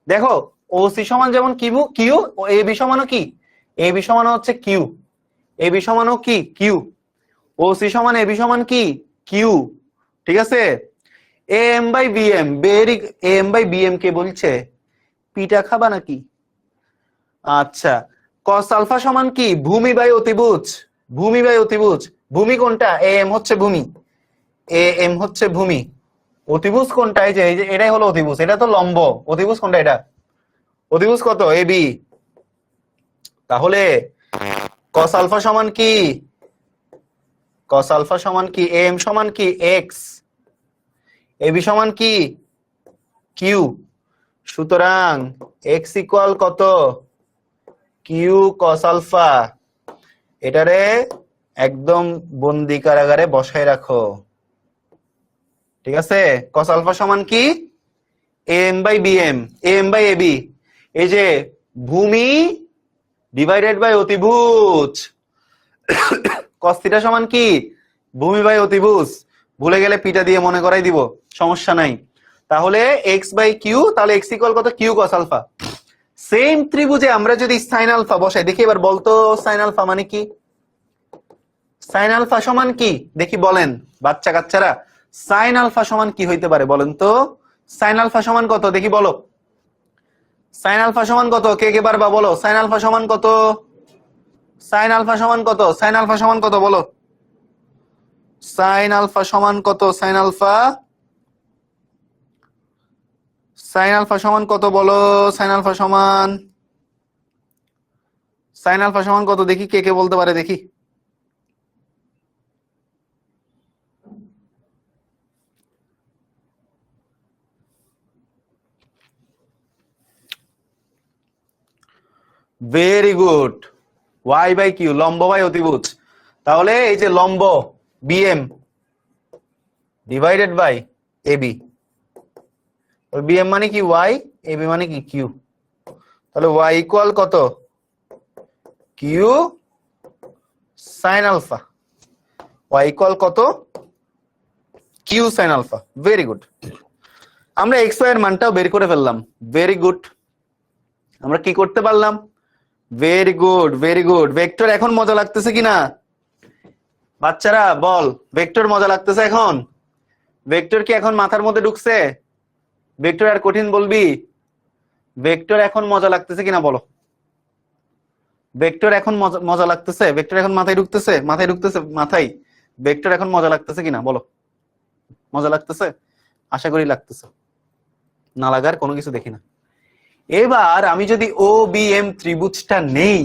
দেখো, ওসি সমান যেমন কিউ, এবি সমানও কি, এবি সমানও হচ্ছে কিউ, এবি সমানও কি কিউ, ওসি সমান এবি সমান কি কিউ। ঠিক আছে, M by BM, M by BM কে বলছে পিটা খাবা নাকি? আচ্ছা, কস আলফা সমান কি ভূমি বাই অতিভুজ, ভূমি বাই অতিভুজ। ভূমি কোনটা? এম হচ্ছে ভূমি, এম হচ্ছে ভূমি। অতিভুজ কোনটা? এই যে এটাই হলো অতিভুজ, এটা তো লম্ব। অতিভুজ কোনটা? এটা অতিভুজ কত? এবি। তাহলে কস আলফা সমান কি, কস আলফা সমান কি, এম সমান কি এক্স, এবি সমান কি কিউ। সুতরাং এক্স ইকুয়াল কত? Q cos alpha. এটারে একদম বন্দি কারাগারে বসায় রাখো। ঠিক আছে, কস আলফা সমান কি M by BM, M by AB. এই যে ভূমি ডিভাইডেড বাই অতিভুজ। কস থিটা সমান কি ভূমি বাই অতিভুজ। ভুলে গেলে পিটা দিয়ে মনে করাই দিব, সমস্যা নাই। তাহলে এক্স বাই কিউ, তাহলে এক্স ইকুয়াল কত? Q cos alpha. সেম ত্রিভুজে আমরা যদি সাইন আলফা বসাই, দেখি এবার বলতো সাইন আলফা মানে কি? সাইন আলফা সমান কি দেখি বলেন বাচ্চা কাচ্চারা, সাইন আলফা সমান কি হইতে পারে বলেন তো? সাইন আলফা সমান কত দেখি বলো, সাইন আলফা সমান কত? কে কে পারবা বলো, সাইন আলফা সমান কত? সাইন আলফা সমান কত? সাইন আলফা সমান কত বলো, সাইন আলফা সমান কত? সাইন আলফা, সাইন আলফা সমান কত বলো, সাইন আলফা সমান, সাইন আলফা সমান কত দেখি কে কে বলতে পারে দেখি। Very good, Y by Q, লম্ব বাই অতিভুজ। তাহলে এই যে লম্ব BM divided by AB, BM মানে কি ওয়াই, এবি মানে কি কিউ। তাহলে ওয়াই ইকুয়াল কত? Q sine alpha. Y equal কত? Q sine alpha. Very good, আমরা এক্স ওয়াই এর মানটাও বের করে ফেললাম। ভেরি গুড, আমরা কি করতে পারলাম? Very good, very good. Vector এখন মজা লাগতেছে কিনা বাচ্চারা বল, ভেক্টর মজা লাগতেছে এখন? ভেক্টর কি এখন মাথার মধ্যে ঢুকছে? ভেক্টর আর কঠিন বলবি? ভেক্টর এখন মজা লাগতেছে কিনা বলো? ভেক্টর এখন মজা লাগতেছে? ভেক্টর এখন মাথায় ঢুকতেছে? মাথায় ঢুকতেছে মাথায়? ভেক্টর এখন মজা লাগতেছে কিনা বলো? মজা লাগতেছে? আশা করি লাগতেছে, না লাগার কোনো কিছু দেখি না। এবার আমি যদি ও বি এম ত্রিভুজটা নেই,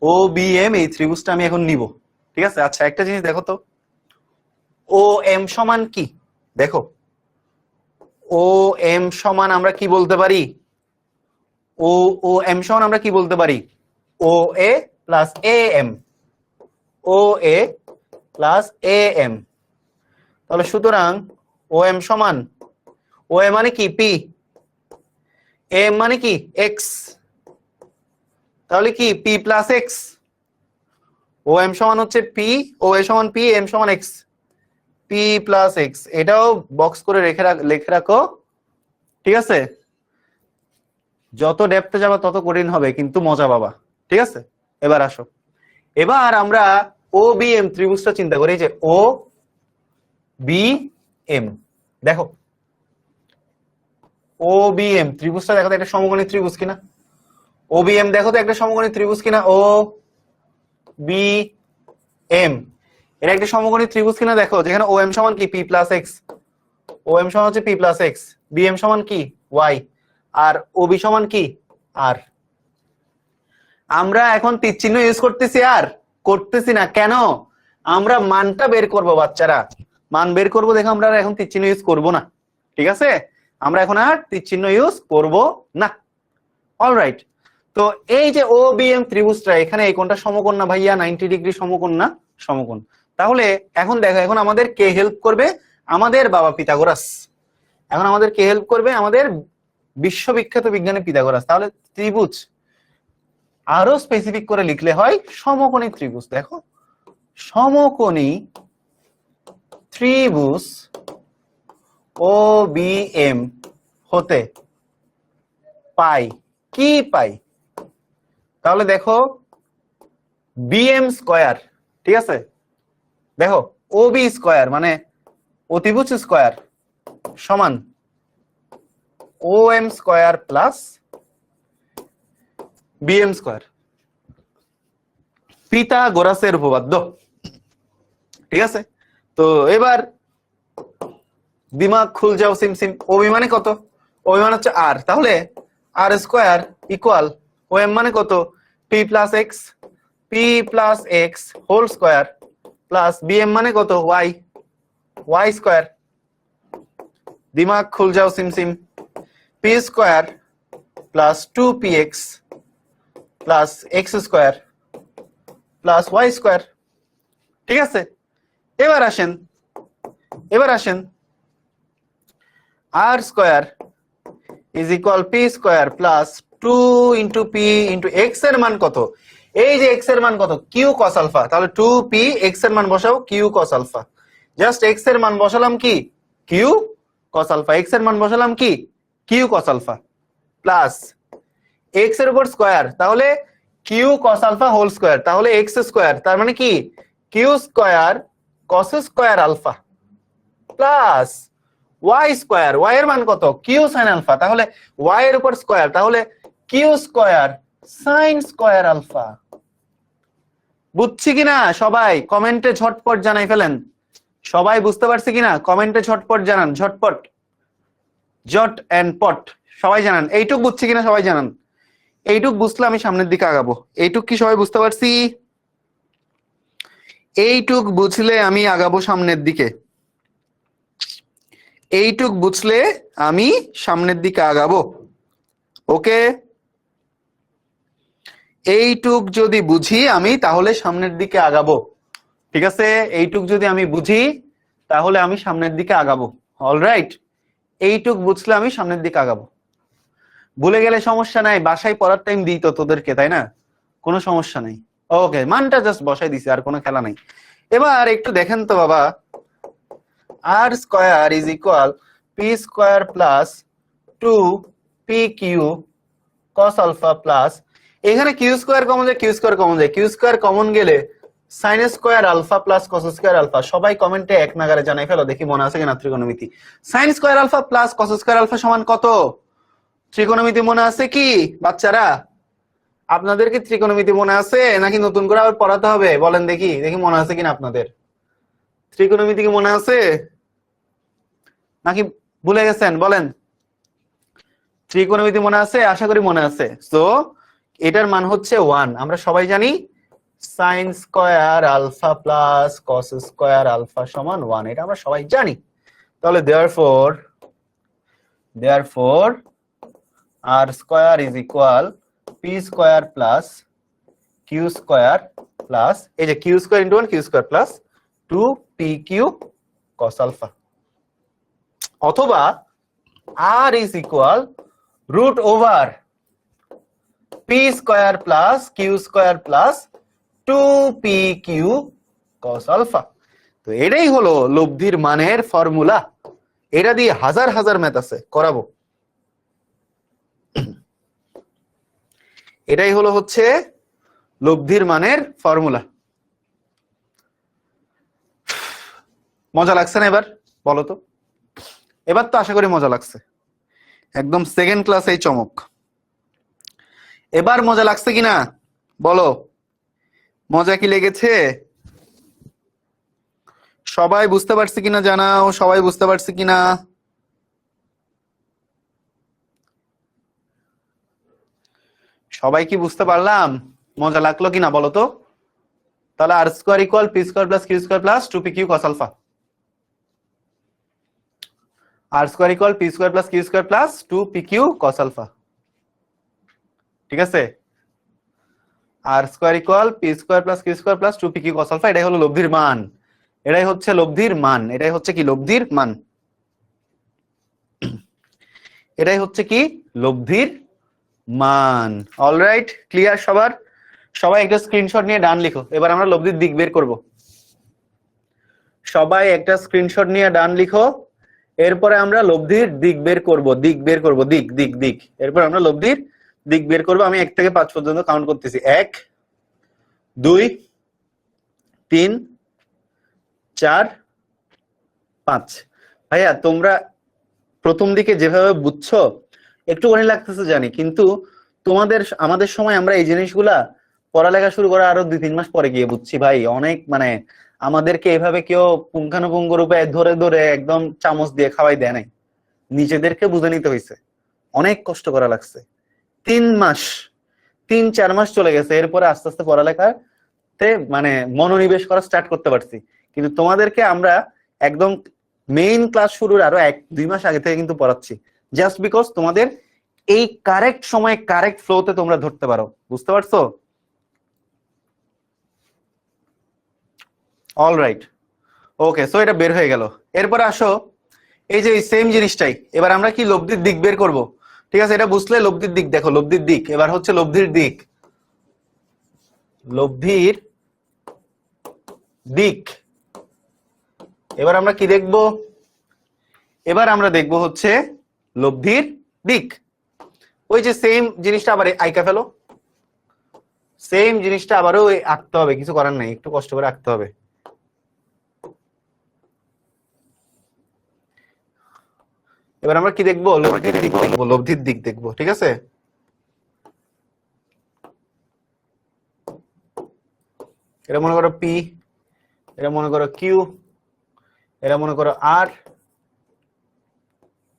ও বি এম এই ত্রিভুজটা আমি এখন নিব। ঠিক আছে, আচ্ছা একটা জিনিস দেখো তো, ও এম সমান কি দেখো, ও এম সমান আমরা কি বলতে পারি? ও ও এম সমান আমরা কি বলতে পারি? O A plus A M, O A plus A M. তাহলে সুতরাং ও এম সমান, ও এ মানে কি পি, এম মানে কি এক্স, তাহলে কি P plus X. O M সমান হচ্ছে পি, ও এ সমান পি, এম সমান এক্স, পি প্লাস এক্স। এটাও বক্স করে লিখে রাখো। ঠিক আছে, যত ডেপথে যাবা তত কঠিন হবে, কিন্তু মজা পাবা। ঠিক আছে, এবার আসো, এবার আমরা ও বি এম ত্রিভুজটা চিন্তা করি। যে ও বি এম, দেখো ও বি এম ত্রিভুজটা দেখো তো একটা সমকোণী ত্রিভুজ কিনা? ও বি এম দেখো তো একটা সমকোণী ত্রিভুজ কিনা? ও বি এম এটা একটা সমকোণী ত্রিভুজ কিনা দেখো, যেখানে ও এম সমান কি P plus X, O M সমান হচ্ছে P plus X, B M সমান কি ওয়াই, আর ও বি সমান কি আর। আমরা এখন তীর চিহ্ন ইউজ করতেছি আর করতেছি না কেন? আমরা মানটা বের করব বাচ্চারা, মান বের করব দেখো, আমরা এখন তীর চিহ্ন ইউজ করব না। ঠিক আছে, আমরা এখন আর তীর চিহ্ন ইউজ করব না। অলরাইট, তো এই যে ও বি এম ত্রিভুজটা, এখানে এই কোণটা সমকোণ না ভাইয়া? 90 ডিগ্রি সমকোণ না? সমকোণ। তাহলে এখন দেখো, এখন আমাদের কে হেল্প করবে? আমাদের বাবা পিথাগোরাস। এখন আমাদের কে হেল্প করবে? আমাদের বিশ্ববিখ্যাত বিজ্ঞানী পিথাগোরাস। তাহলে ত্রিভুজ আরো স্পেসিফিক করে লিখলে হয় সমকোণী ত্রিভুজ। দেখো সমকোণী ত্রিভুজ OBM হতে পাই কি পাই? তাহলে দেখো BM স্কয়ার, ঠিক আছে, দেখো OB স্কয়ার মানে অতিভুজ স্কয়ার সমান OM square plus BM square, পিথাগোরাসের উপপাদ্য, ঠিক আছে। তো এবার দিমাগ খুল যাও সিম সিম। OB মানে কত? OB মানে হচ্ছে R, তাহলে R স্কয়ার ইকুয়াল OM মানে কত? P plus X whole square plus BM মানে কত? Y square. দিমাগ খুল যাও সিম সিম। P square plus 2PX plus X square plus Y square, ঠিক আছে। এবার আসেন R square is equal P square plus 2 into P into X এর মান কত? এই যে X এর মান কত? Q cos আলফা, তাহলে 2P X এর মান বসাও Q cos alpha, just X এর মান বসালাম কি? Q cos আলফা, X এর মান বসালাম কি? Q cos alpha plus X এর উপর স্কয়ার, তাহলে Q cos alpha whole square, তাহলে X স্কয়ার, তার মানে কি Q square cos square alpha plus Y square, Y এর মান কত? Q sin আলফা, তাহলে Y এর উপর স্কয়ার, তাহলে Q square sin square alpha. বুঝছি কিনা সবাই? কমেন্টে ঝটপট জানাই ফেলেন। সবাই বুঝতে পারছে কিনা কমেন্টে ঝটপট জানান, ঝটপট, জট এন্ড পট, সবাই জানান। এইটুক বুঝছি কিনা সবাই জানান। এইটুক বুঝলে আমি সামনের দিকে আগাবো। এইটুক কি সবাই বুঝতে পারছি? এইটুক বুঝলে আমি আগাবো সামনের দিকে। এইটুক বুঝলে আমি সামনের দিকে আগাবো। ওকে, এইটুক যদি বুঝি আমি তাহলে সামনের দিকে আগাবো, ঠিক আছে। এইটুক যদি আমি বুঝি তাহলে আমি সামনের দিকে আগাবো। অলরাইট, এইটুক বুঝলে আমি সামনের দিকে আগাবো। ভুলে গেলে সমস্যা নাই, বাসায় পড়ার টাইম দিই তো তোদেরকে, তাই না? কোনো সমস্যা নাই। ওকে, মানটা জাস্ট বসাই দিছি, আর কোনো খেলা নাই। এবার একটু দেখেন তো বাবা, R square is equal P square plus 2PQ cos alpha plus, এখানে Q স্কয়ার কমন যায়, Q স্কয়ার কমন যায়, Q স্কয়ার কমন গেলে sin square alpha plus cos square alpha. সবাই কমেন্টে এক নাগারে জানাই ফেলো, দেখি মনে আছে কিনা ত্রিকোণমিতি। sin square alpha plus cos square alpha সমান কত? ত্রিকোণমিতি মনে আছে কি বাচ্চারা? আপনাদের কি ত্রিকোণমিতি মনে আছে নাকি নতুন করে আবার পড়াতে হবে? বলেন দেখি, মনে আছে কিনা আপনাদের? ত্রিকোণমিতি কি মনে আছে নাকি ভুলে গেছেন? বলেন, ত্রিকোণমিতি মনে আছে? আশা করি মনে আছে। তো এটার মান হচ্ছে 1। আমরা সবাই জানি sin square alpha plus cos square alpha সমান 1, এটা আমরা সবাই জানি। তাহলে therefore R square is equal P square plus Q square plus, এই যে Q square into 1 Q square plus 2PQ cos alpha, অথবা R is equal root over P square plus Q square plus 2PQ cos alpha. তো এটাই হলো লব্ধির মানের ফর্মুলা। এটা দিয়ে হাজার হাজার ম্যাথ আছে, করাবো। এটাই হলো হচ্ছে লব্ধির মানের ফর্মুলা। মজা লাগছে না এবার? বলো তো, এবার তো আশা করি মজা লাগছে। একদম সেকেন্ড ক্লাস এই চমক। এবার মজা লাগছে কিনা বলো? মজা কি লেগেছে? সবাই বুঝতে পারছে কিনা জানাও, সবাই বুঝতে পারছে কিনা? সবাই কি বুঝতে পারলাম? মজা লাগলো কিনা বলো তো? তাহলে R square equal P square plus Q square plus 2PQ cos alpha. R square equal P square plus Q square plus 2PQ cos alpha, ঠিক আছে। R square equal P square plus Q square plus 2PQ cos alpha, এটাই হলো লব্ধির মান। এটাই হচ্ছে লব্ধির মান। এটাই হচ্ছে কি? লব্ধির মান। এটাই হচ্ছে কি? লব্ধির মান। অলরাইট, ক্লিয়ার সবার? সবাই একটা স্ক্রিনশট নিয়ে ডান লিখো। এবার আমরা লব্ধির দিক বের করব। সবাই একটা স্ক্রিনশট নিয়ে ডান লিখো। এরপরে আমরা লব্ধির দিক বের করব, দিক বের করব, দিক দিক দিক। এরপর আমরা লব্ধির দিক বের করব। আমি 1 থেকে 5 পর্যন্ত কাউন্ট করতেছি। 1 2 3 4 5। ভাইয়া তোমরা প্রথম দিকে যেভাবে বুঝছো একটুখানি লাগতেছে জানি, কিন্তু তোমাদের আমাদের সময় আমরা এই জিনিসগুলা পড়ালেখা শুরু করার আরো 2-3 মাস পরে গিয়ে বুঝছি ভাই। অনেক মানে আমাদেরকে এভাবে কেউ পুঙ্খানুপুঙ্খ রূপে ধরে ধরে একদম চামচ দিয়ে খাওয়াই দেয় নাই, নিজেদেরকে বুঝে নিতে হয়েছে। অনেক কষ্ট করা লাগছে। 3 মাস 4 মাস চলে গেছে, এরপরে আস্তে আস্তে পড়ালেখাতে মানে মনোনিবেশ করা স্টার্ট করতে পারছি। কিন্তু তোমাদেরকে আমরা একদম মেইন ক্লাস শুরুর আরো 1-2 মাস আগে থেকে কিন্তু পড়াচ্ছি, জাস্ট বিকজ তোমাদের এই কারেক্ট সময় কারেক্ট ফ্লোতে তোমরা ধরতে পারো। বুঝতে পারছো? অল রাইট, ওকে। সো এটা বের হয়ে গেল। এরপর আসো এই যে সেম জিনিসটাই, এবার আমরা কি লব্ধির দিক বের করব। ঠিক আছে, এটা বুঝলে লব্ধির দিক দেখো, লব্ধির দিক। এবার হচ্ছে লব্ধির দিক, লব্ধির দিক। এবার আমরা কি দেখব? এবার আমরা দেখব হচ্ছে লব্ধির দিক। ওই যে সেম জিনিসটা আবার আইকা ফেলো, সেম জিনিসটা আবারও আঁকতে হবে, কিছু করার নাই, একটু কষ্ট করে আঁকতে হবে। এবার আমরা কি দেখবো? লব্ধির দিক দেখবো, লব্ধির দিক দেখবো। ঠিক আছে, এটা মনে করো পি, এটা মনে করো কিউ, এটা মনে করো আর,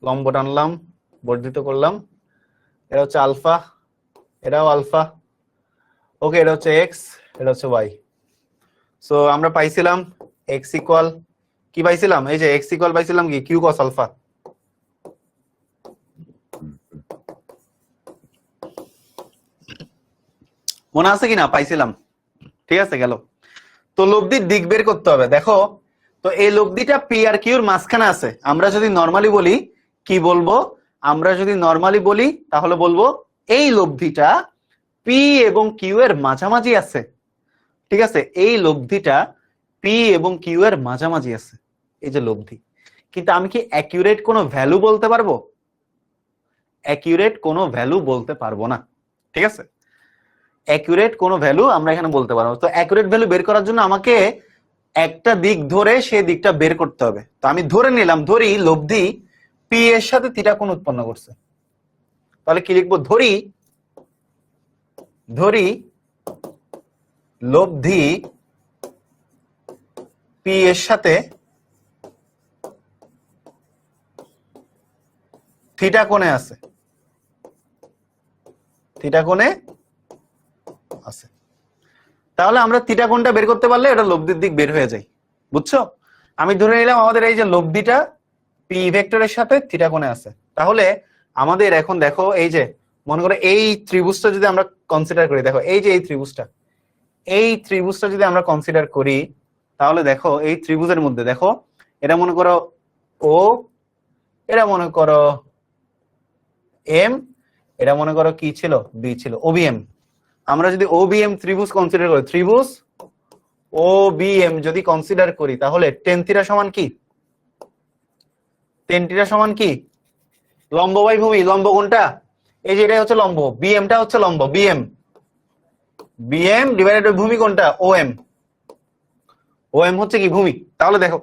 লম্ব টানলাম, বর্ধিত করলাম। এটা হচ্ছে আলফা, এটাও আলফা। ওকে, এটা হচ্ছে এক্স, এটা হচ্ছে ওয়াই। সো আমরা পাইছিলাম এক্স ইকুয়াল কি পাইছিলাম? এই যে এক্স ইকুয়াল পাইছিলাম কি? Q cos alpha. মনে আছে কিনা? পাইছিলাম। ঠিক আছে, গেল। তো লব্ধির দিক বের করতে হবে। দেখো তো এই লব্ধিটা পি আর কিউর মাঝখানে আছে। আমরা যদি নরমালি বলি কি বলবো? আমরা যদি নরমালি বলি তাহলে বলবো এই লব্ধিটা পি এবং কিউ এর মাঝামাঝি আছে। ঠিক আছে, এই লব্ধিটা পি এবং কিউ এর মাঝামাঝি আছে, এই যে লব্ধি। কিন্তু আমি কি অ্যাকিউরেট কোনো ভ্যালু বলতে পারবো? অ্যাকিউরেট কোনো ভ্যালু বলতে পারবো না। ঠিক আছে, অ্যাকুরেট কোনো ভ্যালু আমরা এখানে বলতে পারবো। তো অ্যাকুরেট ভ্যালু বের করার জন্য আমাকে একটা দিক ধরে সেই দিকটা বের করতে হবে। তো আমি ধরে নিলাম, ধরি লব্ধি পি এর সাথে থিটা কোণ উৎপন্ন করছে। তাহলে কি লিখবো? ধরি ধরি লব্ধি পি এর সাথে থিটা কোণে আছে, থিটা কোণে আছে। তাহলে আমরা থিটা কোণটা বের করতে পারলে এটা লব্ধির দিক বের হয়ে যায়। বুঝছো? আমি ধরে নিলাম আমাদের এই যে লব্ধিটা পি ভেক্টরের সাথে থিটা কোণে আছে। তাহলে আমাদের এখন দেখো এই যে মনে করো এই ত্রিভুজটা যদি আমরা কনসিডার করি, দেখো এই যে এই ত্রিভুজটা যদি আমরা কনসিডার করি, তাহলে দেখো এই ত্রিভুজের মধ্যে দেখো এটা মনে করো ও, এটা মনে করো এম, এটা মনে করো কি ছিল? বি ছিল, ওবিএম। আমরা যদি ওবিএম ত্রিভুজ কনসিডার করি, ত্রিভুজ ওবিএম যদি কনসিডার করি, তাহলে টেন থিটা সমান কি? টেন থিটা সমান কি? লম্ব বাই ভূমি। লম্ব কোনটা? এই যে এটাই হচ্ছে লম্ব, বিএমটা হচ্ছে লম্ব, বিএম বিএম ডিভাইডেড বাই ভূমি কোনটা? ওএম। ওএম হচ্ছে কি? ভূমি। তাহলে দেখো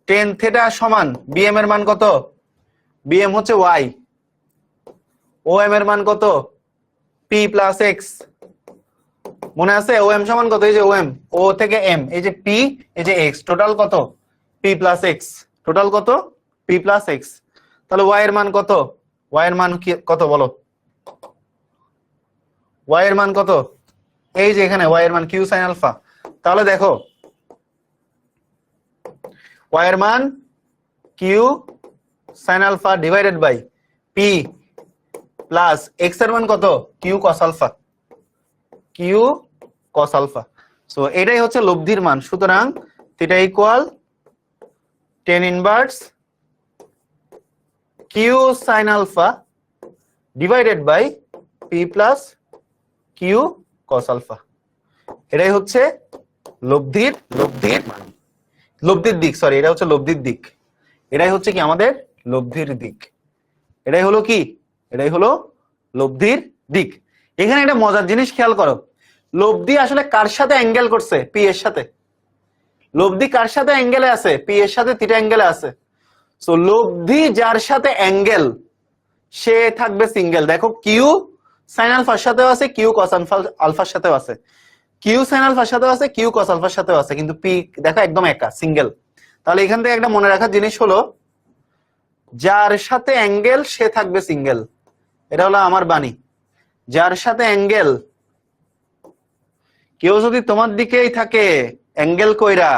টেন থিটা সমান বিএম এর মান কত? বিএম হচ্ছে ওয়াই। ওএম এর মান কত? P plus x. মনে আছে ওএম সমান কত? এই যে ওএম, ও থেকে এম, এই যে পি, এই যে এক্স, টোটাল কত? P plus x. টোটাল কত? P plus x. তাহলে ওয়াই এর মান কত? ওয়াই এর মান কত বলো? ওয়াই এর মান কত? এই যে এখানে ওয়াই এর মান কিউ সাইন আলফা। তাহলে দেখো ওয়াই এর মান Q sine alpha divided by P plus X এর মান কত? Q cos alpha, Q cos alpha. So এটাই হচ্ছে লব্ধির মান। সুতরাং theta equal tan inverse Q sine alpha divided by P plus Q cos alpha. এটাই হচ্ছে লব্ধির লব্ধির দিক, সরি এটা হচ্ছে লব্ধির দিক, এটাই হচ্ছে কি আমাদের লব্ধির দিক, এটাই হলো কি, এটাই হলো লব্ধির দিক। এখানে একটা মজার জিনিস খেয়াল করো, লব্ধি আসলে কার সাথে অ্যাঙ্গেল করছে? পি এর সাথে। লব্ধি কার সাথে অ্যাঙ্গেলে আছে? পি এর সাথে থিটা অ্যাঙ্গেলে আছে। সো লব্ধি যার সাথে অ্যাঙ্গেল সে থাকবে সিঙ্গেল। দেখো কিউ সাইন আলফার সাথেও আছে, কিউ কস আলফার সাথেও আছে, কিউ সাইন আলফার সাথেও আছে, কিউ কস আলফার সাথেও আছে, কিন্তু পি দেখো একদম একা, সিঙ্গেল। তাহলে এখান থেকে একটা মনে রাখার জিনিস হলো, যার সাথে অ্যাঙ্গেল সে থাকবে সিঙ্গেল। এটা হলো আমার বাণী, যার সাথে অ্যাঙ্গেল, কেউ যদি তোমার দিকেই থাকে অ্যাঙ্গেল কইরা,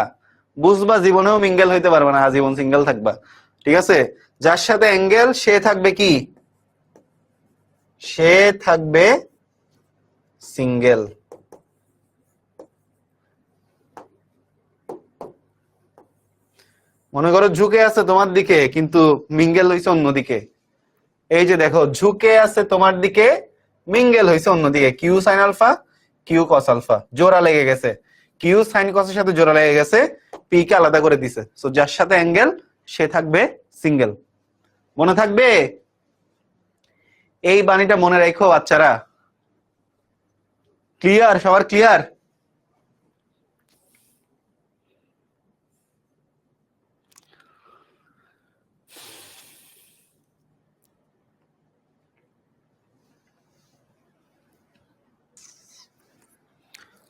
বুঝবা জীবনেও মিঙ্গেল হইতে পারবে না, আজীবন সিঙ্গেল থাকবা। ঠিক আছে, যার সাথে অ্যাঙ্গেল সে থাকবে কি, সে থাকবে সিঙ্গেল। মনে করো ঝুঁকে আছে তোমার দিকে কিন্তু মিঙ্গেল হইছে অন্যদিকে, এই যে দেখো ঝুঁকে আছে তোমার দিকে, মিঙ্গেল হইছে অন্যদিকে, Q sine alpha Q cos alpha জোড়া লেগে গেছে, কিউ সাইন কসের সাথে জোড়া লেগে গেছে, পি কে আলাদা করে দিছে। সো যার সাথে অ্যাঙ্গেল সে থাকবে সিঙ্গেল। মনে থাকবে? এই বাণীটা মনে রাখো বাচ্চারা। ক্লিয়ার? সবার ক্লিয়ার?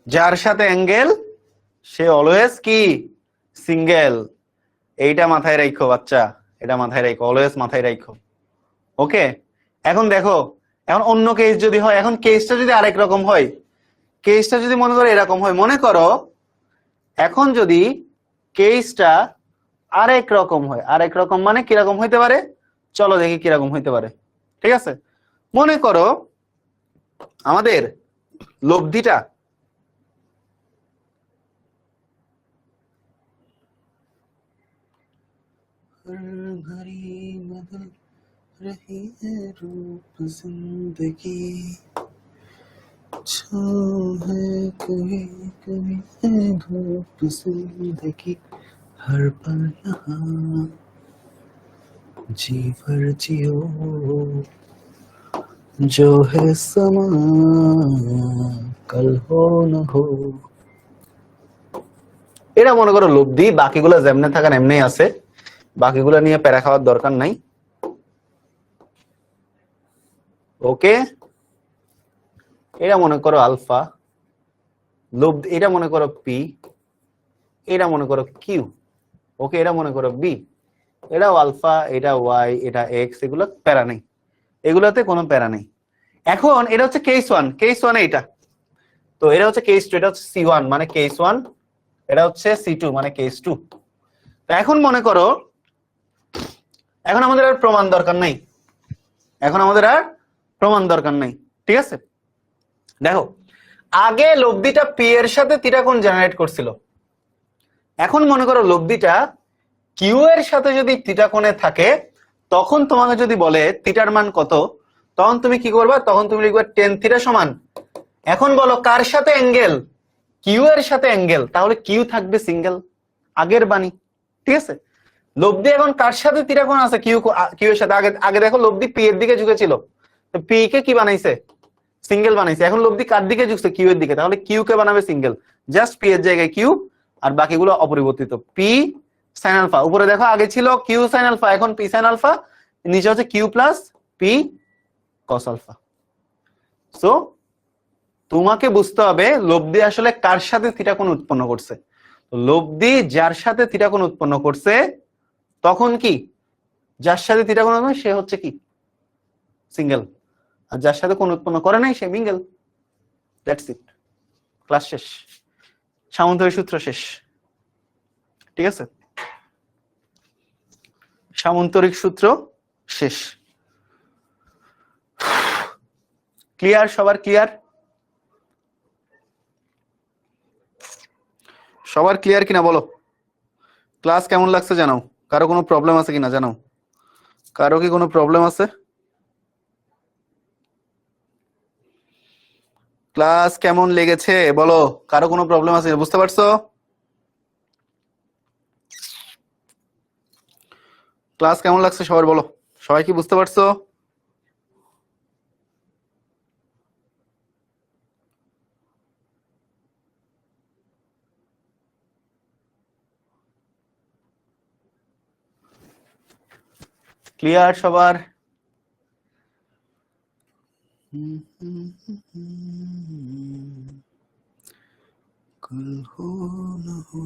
যার সাথে অ্যাঙ্গেল সে অলওয়েজ কি, সিঙ্গেল। এইটা মাথায় রাখো বাচ্চা, এটা মাথায় রাখো, অলওয়েজ মাথায় রাখো। ওকে, এখন দেখো, এখন অন্য কেস যদি হয়, এখন কেসটা যদি আরেক রকম হয়, কেসটা যদি মনে করো এরকম হয়, মনে করো এখন যদি কেসটা আরেক রকম হয়, আরেক রকম মানে কিরকম হইতে পারে, চলো দেখি কিরকম হইতে পারে। ঠিক আছে, মনে করো আমাদের লব্ধিটা रही है रूप जिंदगी है कभी कभी है रूप जिंदगी हर पल यहाँ जी भर जियो जो है समा कल हो न हो। এটা মনে করো লব্ধি, বাকিগুলো যেমনে থাকার এমনি আছে, বাকিগুলো নিয়ে প্যারা খাওয়ার দরকার নাই। ওকে, এটা মনে করো আলফা, লব্ধি এটা মনে করো পি, এটা মনে করো কিউ। ওকে, এটা মনে করো বি, এটাও আলফা, এটা ওয়াই, এটা এক্স, এগুলো প্যারা নেই, এগুলোতে কোনো প্যারা নেই। এখন এটা হচ্ছে কেস ওয়ান, কেস ওয়ান এইটা, তো এটা হচ্ছে কেস টু, এটা হচ্ছে সি ওয়ান মানে কেস ওয়ান, এটা হচ্ছে সি টু মানে কেস টু। তো এখন মনে করো, এখন আমাদের আর প্রমাণ দরকার নাই, এখন আমাদের আর প্রমাণ দরকার নাই। ঠিক আছে, দেখো আগে লব্ধিটা পি এর সাথে থিটা কোণ জেনারেট করছিল, এখন মনে করো লব্ধিটা কিউ এর সাথে যদি থিটা কোণে থাকে, তখন তোমাকে যদি বলে থিটার মান কত, তখন তুমি কি করবা, তখন তুমি লিখবে টেন থিটা সমান, এখন বলো কার সাথে অ্যাঙ্গেল, কিউ এর সাথে অ্যাঙ্গেল, তাহলে কিউ থাকবে সিঙ্গেল, আগের বাণী। ঠিক আছে, লব্ধি এখন কার সাথে থিটা কোণ আছে, কিউ, কিউ এর সাথে। আগে আগে দেখো লব্ধি পি এর দিকে ঝুঁকেছিল, পি কে কি বানাইছে, সিঙ্গেল বানাইছে। এখন লব্ধি কার দিকে ঝুঁকছে, কিউ এর দিকে, তাহলে কিউ কে বানাবে সিঙ্গেল, জাস্ট পি এর জায়গায় কিউ, আর বাকিগুলো অপরিবর্তিত। পি সাইন আলফা, উপরে দেখো আগে ছিল কিউ সাইন আলফা, এখন পি সাইন আলফা, নিচে হচ্ছে Q plus P cos alpha. So তোমাকে বুঝতে হবে লব্ধি আসলে কার সাথে থিটা কোণ উৎপন্ন করছে। লব্ধি যার সাথে থিটা কোণ উৎপন্ন করছে, তখন কি, যার সাথে থিটা কোণ উৎপন্ন সে হচ্ছে কি, সিঙ্গেল, আর যার সাথে কোণ উৎপন্ন করে নাই সে মিঙ্গেল। দ্যাটস ইট, ক্লাস শেষ, সামন্তরিক সূত্র শেষ। ঠিক আছে, সামন্তরিক সূত্র শেষ। ক্লিয়ার? সবার ক্লিয়ার? সবার ক্লিয়ার কিনা বলো? ক্লাস কেমন লাগছে জানাও, কারো কোনো প্রবলেম আছে কিনা জানাও, কারো কি কোনো প্রবলেম আছে? ক্লাস কেমন লেগেছে বলো, কারো কোনো প্রবলেম আছে বুঝতে পারছো? ক্লাস কেমন লাগছে সবার বলো, সবাই কি বুঝতে পারছো? ক্লিয়ার সবার? कल हो न हो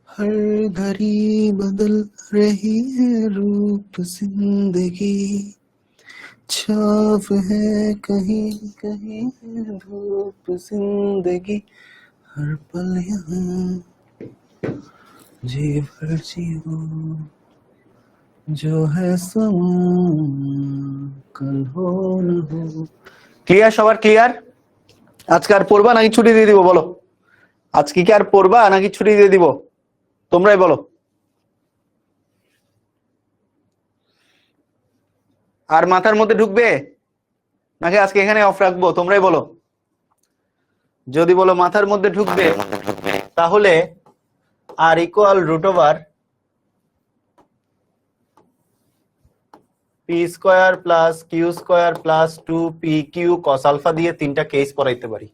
हर घड़ी बदल रही है रूप जिंदगी, छाव है कहीं कहीं है रूप जिंदगी, हर पल यहाँ जी भर जियो जो है समा कल हो न हो। ক্লিয়ার সবার? ক্লিয়ার? আজকে আর পড়বা নাকি ছুটি দিয়ে দিব বলো? আজকে কি আর পড়বা নাকি ছুটি দিয়ে দিব? তোমরাই বলো। আর মাথার মধ্যে ঢুকবে নাকি আজকে এখানে অফ রাখবো? তোমরাই বলো। যদি বলো মাথার মধ্যে ঢুকবে তাহলে R equal root over P square plus Q square plus 2pq cos alpha দিয়ে তিনটা কেস পড়াইতে পারি।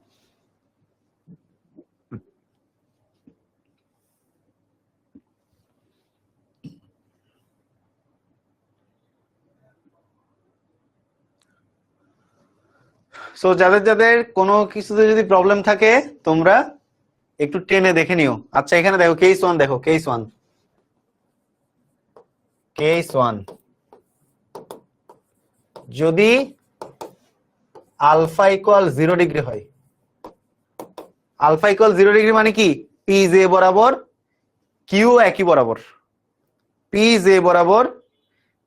সো যাদের যাদের কোনো কিছুতে যদি প্রবলেম থাকে তোমরা একটু টেনে দেখে নিও। আচ্ছা এখানে দেখো কেস 1, দেখো কেস 1 যদি আলফা ইকুয়াল 0 ডিগ্রি হয়, আলফা ইকুয়াল 0 ডিগ্রি মানে কি পি জে বরাবর কিউ একই বরাবর, পি জে বরাবর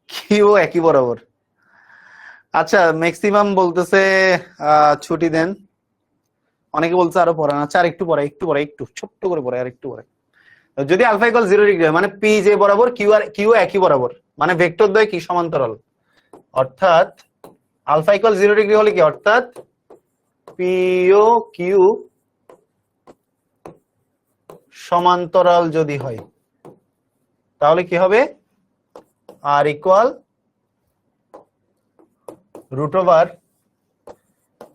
কিউ একই বরাবর। আচ্ছা ম্যাক্সিমাম বলতেছে ছুটি দেন, অনেকে বলছে আরো পড়ান। আচ্ছা আর একটু পরে একটু ছোট্ট করে পড়ে আর একটু পরে। যদি আলফা ইকুয়াল 0 ডিগ্রি হয় মানে পি জে বরাবর কিউ একই বরাবর, মানে ভেক্টর দ্বয় কি সমান্তরাল, অর্থাৎ আলফা ইকুয়াল 0 ডিগ্রি হলে কি, অর্থাৎ পি ও কিউ সমান্তরাল যদি হয় তাহলে কি হবে, R equal root over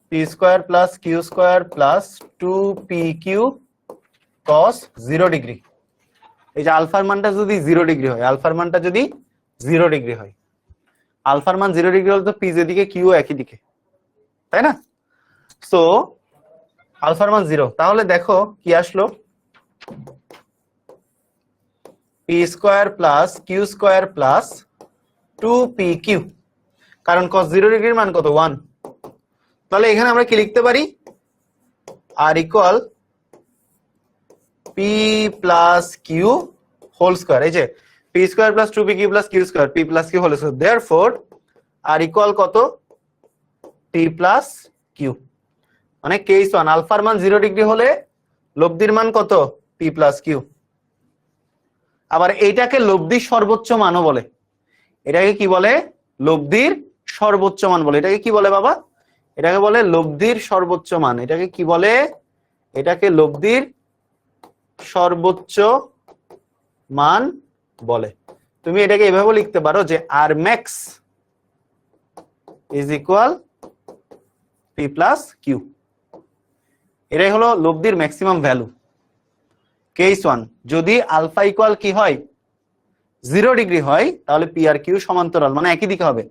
P square plus Q square plus 2pq cos 0 degree. এই যে আলফার মানটা যদি 0 ডিগ্রি হয়, আলফার মানটা যদি 0 ডিগ্রি হয়, আলফার মান 0 ডিগ্রি হলে তো পি যে দিকে কিউ একই দিকে, তাই না? সো আলফার মান 0, তাহলে দেখো কি আসলো, P square plus Q square plus 2pq, কারণ cos 0 ডিগ্রির মান কত 1। তাহলে এখানে আমরা কি লিখতে পারি, R equal P plus Q whole square, এই যে P square plus 2pq plus Q square, P plus Q whole square, therefore R equal কত পি প্লাস কিউ, মানে কেস 1 আলফার মান 0 ডিগ্রি হলে লব্ধির মান কত পি প্লাস কিউ। আবার এইটাকে লব্ধির সর্বোচ্চ মানও বলে, এটাকে কি বলে, লব্ধির সর্বোচ্চ মান বলে। এটাকে কি বলে বাবা, এটাকে বলে লব্ধির সর্বোচ্চ মান। এটাকে কি বলে, এটাকে লব্ধির সর্বোচ্চ মান বলে। তুমি এটাকে এভাবে লিখতে পারো যে R max is equal P plus Q, এটাই হলো লব্ধির ম্যাক্সিমাম ভ্যালু। কেস 1 যদি আলফা ইকুয়াল কি হয় 0 ডিগ্রি হয় তাহলে পি আর কিউ সমান্তরাল, মানে একই দিকে হবে।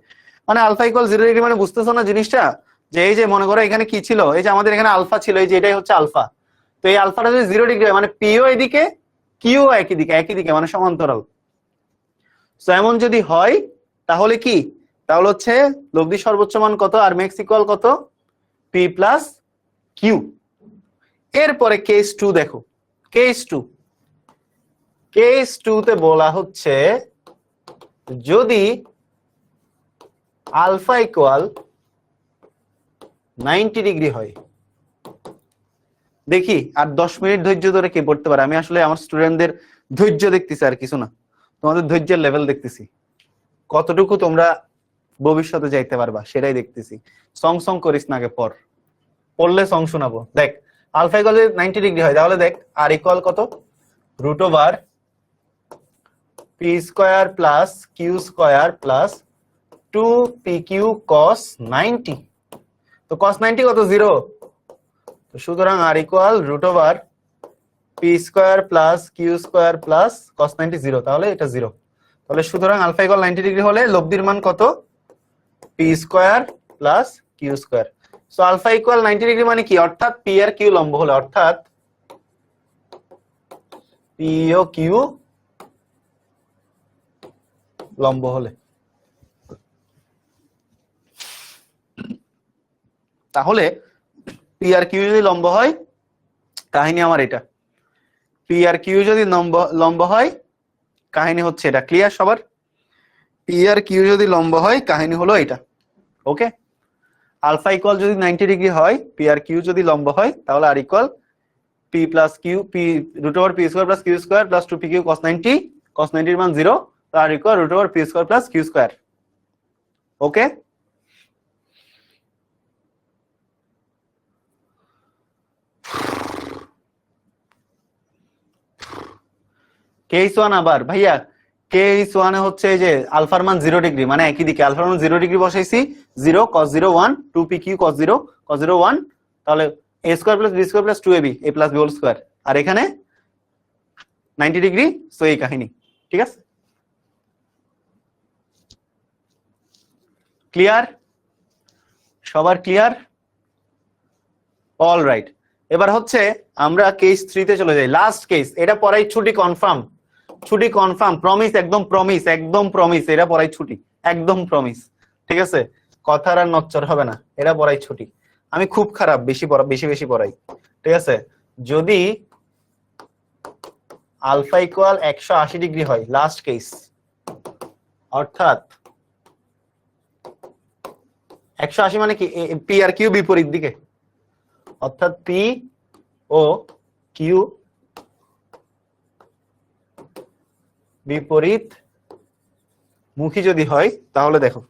মানে আলফা ইকুয়াল 0 ডিগ্রি মানে বুঝতেছো না জিনিসটা, যে এই যে মনে করো এখানে কি ছিল, এই যে আমাদের এখানে আলফা ছিল, এই যে এটাই হচ্ছে আলফা, তো এই আলফাটা যদি 0 ডিগ্রি হয় মানে পিও এদিকে কিউ একই দিকে মানে সমান্তরাল। সো এমন যদি হয় তাহলে কি, তাহলে হচ্ছে লব্ধি সর্বোচ্চ মান কত, আর ম্যাক্স ইকুয়াল কত পি প্লাস কিউ। এরপরে কেস 2 দেখো, কেস 2 তে বলা হচ্ছে যদি আলফা ইকুয়াল 90 ডিগ্রি হয় দেখি আর 10 মিনিট ধৈর্য ধরে কে পড়তে পারে। আমি আসলে আমার স্টুডেন্টদের ধৈর্য দেখতেছি আর কিছু না, তোমাদের ধৈর্যের লেভেল দেখতেছি, কতটুকু তোমরা ভবিষ্যতে যাইতে পারবা সেটাই দেখতেছি। সং সং করিস না, আগে পড়, পড়লে সং শোনাবো। দেখ আলফা ইকুয়াল 90 ডিগ্রি হয়, তাহলে দেখ আর ইকুয়াল কত, root over P square plus Q square plus 2pq cos 90। তো cos 90 কত, 0। তো সুতরাং R equal root over P square plus Q square plus cos 90 0, তাহলে এটা 0। তাহলে সুতরাং আলফা ইকুয়াল 90 ডিগ্রি হলে লব্ধির মান কত, P square plus Q square. So alpha equal 90 degree মানে কি, অর্থাৎ পি আর কিউ লম্ব হলে, অর্থাৎ পি ও কিউ লম্ব হলে। তাহলে পি আর কিউ যদি লম্ব হয়, কাহিনী আমার এটা, পি আর কিউ যদি লম্ব হয় কাহিনী হচ্ছে এটা। ক্লিয়ার সবার? পি আর কিউ যদি লম্ব হয় কাহিনী হলো এটা। ওকে, আলফা ইকুয়াল যদি 90 ডিগ্রি হয়, পি আর কিউ যদি লম্ব হয়, তাহলে R equal P plus Q, P root over P square plus Q square plus 2pq cos 90, cos 90 এর মান 0, তো R equal root over P square plus Q square. Okay, case one আবার ভাইয়া, কেস ওয়ানে হচ্ছে যে আলফার মান 0 ডিগ্রি, মানে একই দিকে আলফার মান 0 ডিগ্রি বসাইছি, 0 cos 0 1, 2pq cos 0 cos 0 1, তাহলে a square plus B square plus 2ab a plus B whole square, আর এখানে 90 ডিগ্রি। সো এই কাহিনী, ঠিক আছে? ক্লিয়ার সবার? ক্লিয়ার? All right. এবার হচ্ছে আমরা কেস 3 তে চলে যাই, লাস্ট কেস। এটা পড়াই ছুটি কনফার্ম, ছুটি কনফার্ম, প্রমিস, একদম প্রমিস, একদম প্রমিস, এটা পড়াই ছুটি, একদম প্রমিস, ঠিক আছে? কথার আর নচ্চর হবে না, এটা পড়াই ছুটি। আমি খুব খারাপ, বেশি বেশি পড়াই, ঠিক আছে? যদি আলফা ইকুয়াল 180 ডিগ্রি হয়, লাস্ট কেস, অর্থাৎ 180 মানে কি, পি আর কিউ বিপরীত দিকে, অর্থাৎ পি ও কিউ বিপরীত মুখী যদি হয়, তাহলে দেখো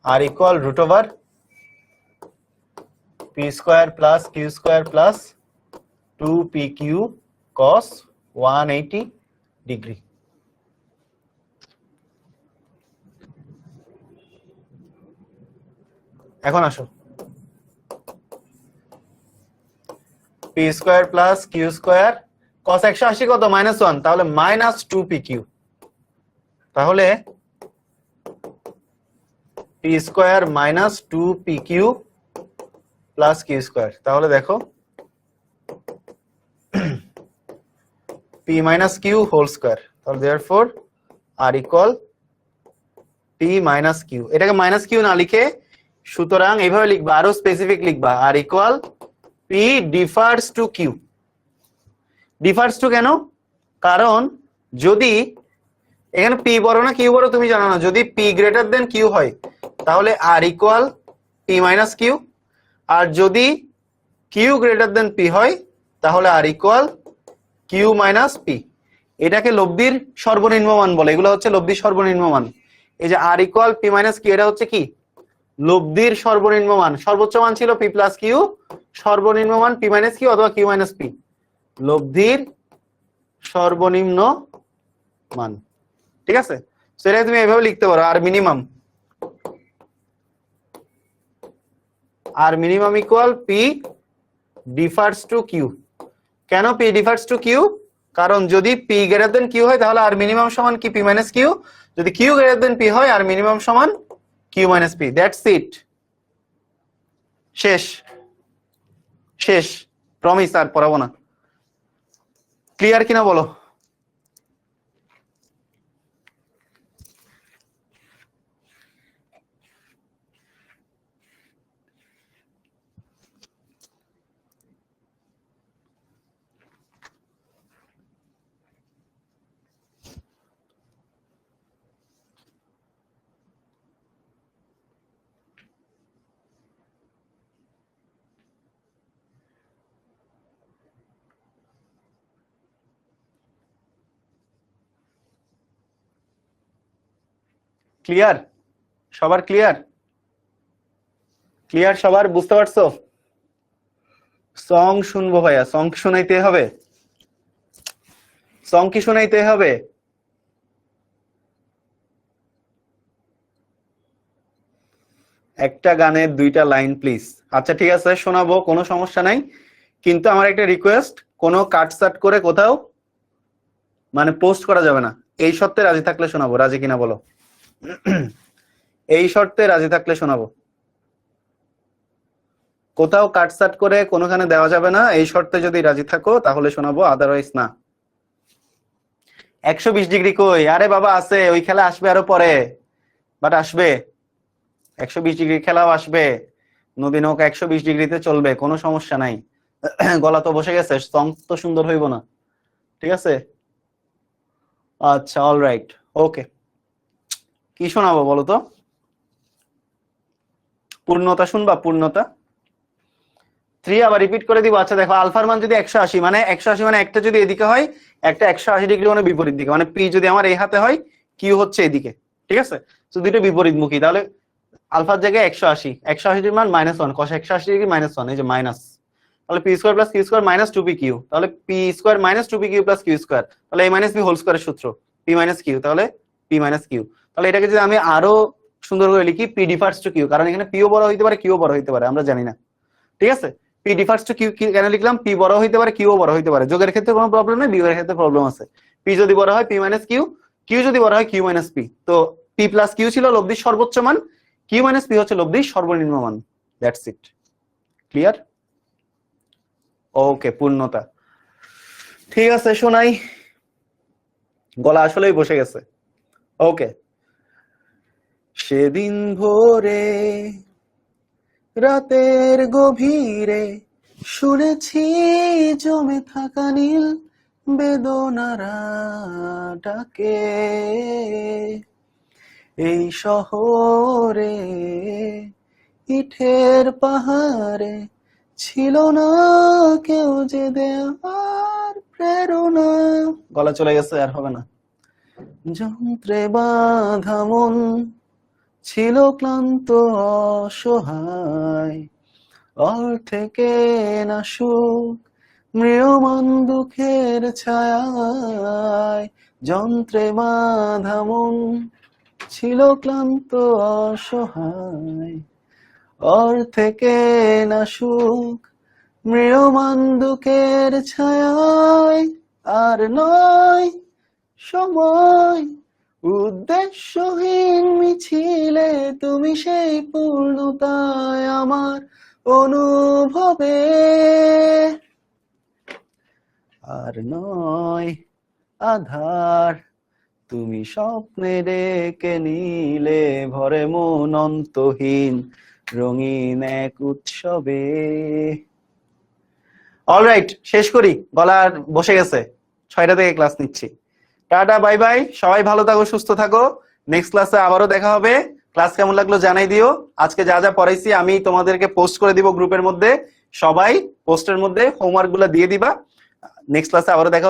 R equal root over P square plus Q square plus 2pq cos 180 degree. এখন আসো, P square plus Q square cos 180 কত, -1, তাহলে মাইনাস 2pq, তাহলে P square minus 2pq plus Q square. তাহলে দেখো P minus Q whole square, তাহলে therefore R equal P minus Q. এটাকে মাইনাস কিউ না লিখে সুতরাং এইভাবে লিখবা, আরো স্পেসিফিক লিখবা, R equal P differs to Q. Differs two কেন? কারণ যদি এখানে পি বড় না কিউ বড় তুমি জানো না, যদি পি গ্রেটার দেন কিউ হয় তাহলে R equal P minus Q, আর যদি কিউ গ্রেটার দেন পি হয় তাহলে R equal Q minus P. এটাকে লব্ধির সর্বনিম্ন মান বলে, এগুলো হচ্ছে লব্ধির সর্বনিম্ন মান। এই যে আর ইকুয়াল পি মাইনাস কিউ, এটা হচ্ছে কি, লব্ধির সর্বনিম্ন মান। সর্বোচ্চ মান ছিল পি প্লাস কিউ, সর্বনিম্ন মান পি মাইনাস কিউ অথবা কিউ মাইনাস পি, লব্ধির সর্বনিম্ন মান, ঠিক আছে? সেটা তুমি এইভাবে লিখতে পারো, R minimum equal P differs to Q. কেন পি ডিফার্স টু কিউ? কারণ যদি পি গ্রেটার দেন কিউ হয় তাহলে আর মিনিমাম সমান কি, পি মাইনাস কিউ, যদি কিউ গ্রেটার দেন পি হয় আর মিনিমাম সমান Q minus P. That's it, শেষ শেষ, প্রমিস, আর পড়াবো না। ক্লিয়ার কিনা বলো? ক্লিয়ার? সবার ক্লিয়ার? ক্লিয়ার সবার? বুঝতে পারছো? সং শুনবো ভাইয়া, সং কি শোনাইতে হবে? সং কি শোনাইতে হবে? একটা গানের 2টা লাইন প্লিজ। আচ্ছা ঠিক আছে, শোনাবো, কোনো সমস্যা নাই, কিন্তু আমার একটা রিকোয়েস্ট, কোনো কাটসাট করে কোথাও মানে পোস্ট করা যাবে না। এই শর্তে রাজি থাকলে শোনাবো। রাজি কিনা বলো? এই শর্তে রাজি থাকলে শোনাবো। কোথাও কাটসাট করে কোনোখানে দেওয়া যাবে না, এই শর্তে যদি রাজি থাকো তাহলে শোনাবো, আদারওয়াইজ না। 120 ডিগ্রি কই? আরে বাবা আছে, ওই খেলা আসবে আরো পরে, বাট আসবে। 120 ডিগ্রি খেলাও আসবে, নদী নৌকা 120 ডিগ্রিতে চলবে, কোনো সমস্যা নাই। গলা তো বসে গেছে, সং তো সুন্দর হইব না, ঠিক আছে? আচ্ছা অলরাইট, ওকে, কি শোনাবো বলো তো? পূর্ণতা শুনবা? পূর্ণতা 3 আবার রিপিট করে দিব। আচ্ছা দেখো, আলফার মান যদি 180, মানে 180 মানে একটা যদি এদিকে হয়, একটা 180 ডিগ্রি মানে বিপরীত দিকে, মানে পি যদি আমার এই হাতে হয়, কিউ হচ্ছে এদিকে, ঠিক আছে? তো দুটো বিপরীত মুখী, তাহলে আলফার জায়গায় 180, 180 ডিগ্রি মান -1, cos 180 ডিগ্রি -1, এই যে মাইনাস, তাহলে P square plus Q square minus two P Q, তাহলে P square minus two P Q plus Q square, তাহলে এ মাইনাস বি হোল স্কয়ারের সূত্র, পি মাইনাস কিউ, তাহলে পি মাইনাস কিউ। তাহলে এটাকে যদি আমি আরো সুন্দর করে লিখি, পি ডিফার্স টু কিউ, কারণ এখানে পিও বড় হইতে পারে কিউ বড় হইতে পারে, আমরা জানি না, ঠিক আছে? পি ডিফার্স টু কিউ কেন লিখলাম? পি বড় হইতে পারে কিউ বড় হইতে পারে, যোগের ক্ষেত্রে কোনো প্রবলেম নেই, বিয়োগের ক্ষেত্রে প্রবলেম আছে। পি যদি বড় হয় পি মাইনাস কিউ, কিউ যদি বড় হয় কিউ মাইনাস পি, তো পি প্লাস কিউ ছিল লব্ধির সর্বোচ্চ মান, কিউ মাইনাস পি হচ্ছে লব্ধির সর্বনিম্ন মান, দ্যাটস ইট। ক্লিয়ার? ওকে, পূর্ণতা ঠিক আছে, শোনাই, গলা আসলেই বসে গেছে। ওকে। সেদিন ভোরে রাতের গভীরে শুনেছি জমে থাকা নীল বেদনারা ডাকে, এই শহরে ইটের পাহাড়ে ছিল না কেউ যে দেওয়ার প্রেরণা। গলা চলে গেছে, আর হবে না। যন্ত্রে বাঁধা মন ছিল ক্লান্ত অসহায়, অর্থেকে না সুখ মৃয়মান দুঃখের ছায়ায়। যন্ত্রে বাঁধা মন ছিল ক্লান্ত অসহায়, অর্থেকে না সুখ মৃয়মান দুঃখের ছায়ায়। আর নয় সময় উদ্দেশ্যহীন মিছিলে, তুমি সেই পূর্ণতায় আমার অনুভবে। আর নয় আধার, তুমি স্বপ্নে ডেকে নিলে ভরে মন অন্তহীন রঙিন এক উৎসবে। অলরাইট, শেষ করি, গলা বসে গেছে, 6টা থেকে ক্লাস নিচ্ছি। টাটা, বাই বাই, সবাই ভালো থাকো, সুস্থ থাকো, নেক্সট ক্লাসে আবারও দেখা হবে। ক্লাস কেমন লাগলো জানাই দিও। আজকে যা যা পড়াইছি আমি তোমাদেরকে পোস্ট করে দিব গ্রুপের মধ্যে, সবাই পোস্টের মধ্যে হোমওয়ার্ক গুলো দিয়ে দিবা। নেক্সট ক্লাসে আবারও দেখা